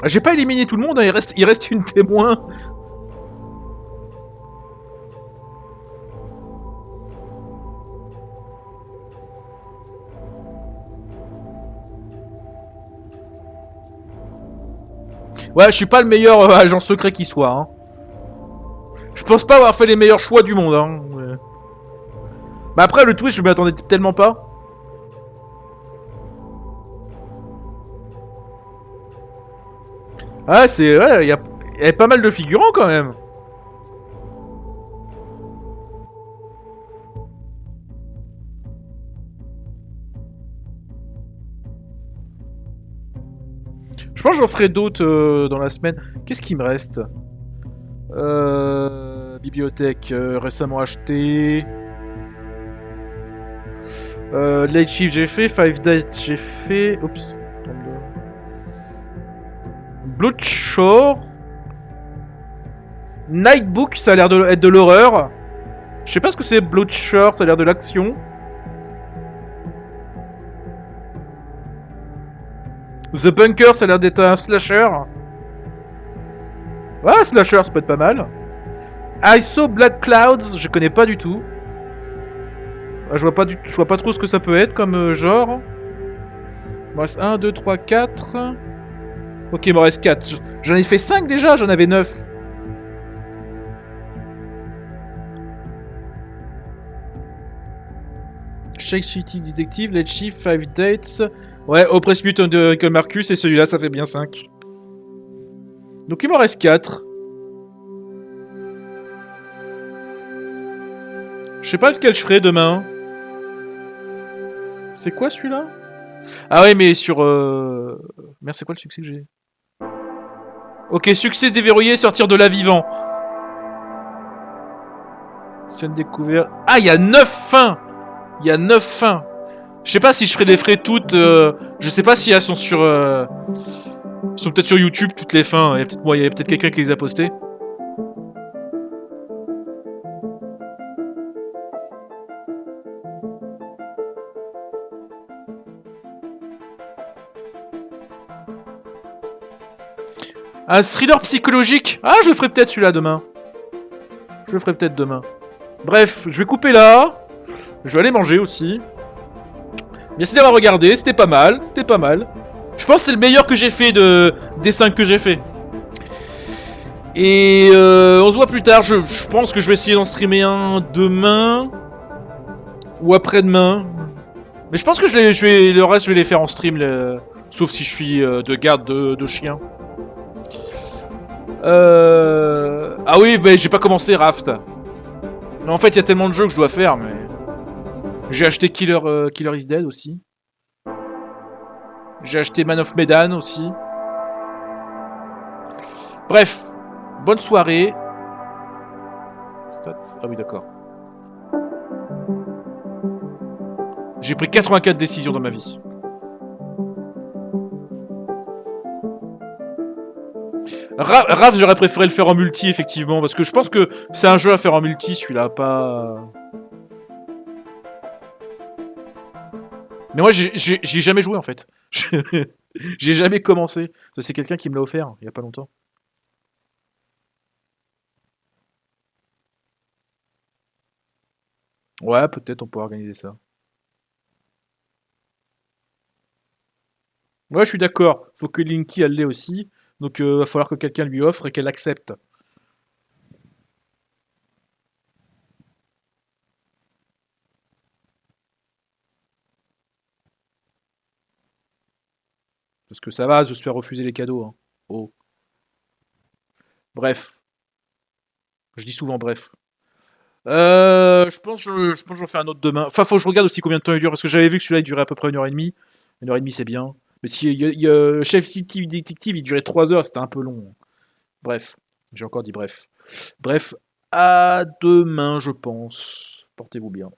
S1: J'ai pas éliminé tout le monde, hein, il reste une témoin. Ouais, je suis pas le meilleur agent secret qui soit. Hein. Je pense pas avoir fait les meilleurs choix du monde. Hein. Ouais. Bah après, le twist, je m'y attendais tellement pas. Ouais, c'est... Ouais, il y avait pas mal de figurants quand même. Je pense que j'en ferai d'autres dans la semaine. Qu'est-ce qui me reste? Bibliothèque récemment achetée. Late Shift j'ai fait. 5 Dates j'ai fait. Oups. Bloodshore. Nightbook, ça a l'air d'être de l'horreur. Je sais pas ce que c'est Bloodshore, ça a l'air de l'action. The Bunker, ça a l'air d'être un slasher. Ouais, slasher, ça peut être pas mal. I Saw Black Clouds, je connais pas du tout. Je vois pas trop ce que ça peut être comme genre. Il me reste 1, 2, 3, 4. Ok, il me reste 4. J'en ai fait 5 déjà, j'en avais 9. Shake City Detective, Let's Shift, 5 Dates. Ouais, Oppress Mutant de Michael Marcus, et celui-là, ça fait bien 5. Donc il m'en reste 4. Je sais pas lequel je ferai demain. C'est quoi celui-là? Ah ouais, mais sur... Merde, c'est quoi le succès que j'ai? Ok, succès déverrouillé, sortir de là vivant. Scène découverte... Ah, il y a 9 fins. Il y a 9 fins. Je sais pas si je ferai les ferai toutes. Je sais pas si elles sont sur. Elles sont peut-être sur YouTube toutes les fins. Il y a peut-être quelqu'un qui les a postées. Un thriller psychologique. Ah, je le ferai peut-être celui-là demain. Je le ferai peut-être demain. Bref, je vais couper là. Je vais aller manger aussi. Merci d'avoir regardé, c'était pas mal, c'était pas mal. Je pense que c'est le meilleur que j'ai fait des 5 que j'ai fait. Et on se voit plus tard, je pense que je vais essayer d'en streamer un demain. Ou après-demain. Mais je pense que le reste je vais les faire en stream, sauf si je suis de garde de chien. Ah oui, mais j'ai pas commencé Raft. Mais en fait, il y a tellement de jeux que je dois faire, mais... J'ai acheté Killer is Dead aussi. J'ai acheté Man of Medan aussi. Bref, bonne soirée. Stats. Ah oui, d'accord. J'ai pris 84 décisions dans ma vie. Raft, j'aurais préféré le faire en multi, effectivement, parce que je pense que c'est un jeu à faire en multi, celui-là, pas... Mais moi, j'ai jamais joué, en fait. J'ai jamais commencé. C'est quelqu'un qui me l'a offert, il y a pas longtemps. Ouais, peut-être on peut organiser ça. Ouais, je suis d'accord. Faut que Linky, elle l'ait aussi. Donc, va falloir que quelqu'un lui offre et qu'elle accepte. Parce que ça va de se faire refuser les cadeaux. Hein. Oh. Bref. Je dis souvent bref. Je pense que j'en fais un autre demain. Enfin, faut que je regarde aussi combien de temps il dure. Parce que j'avais vu que celui-là, il durait à peu près 1h30. 1h30, c'est bien. Mais si Chef Détective, il durait 3 heures, c'était un peu long. Bref. J'ai encore dit bref. Bref, à demain, je pense. Portez-vous bien.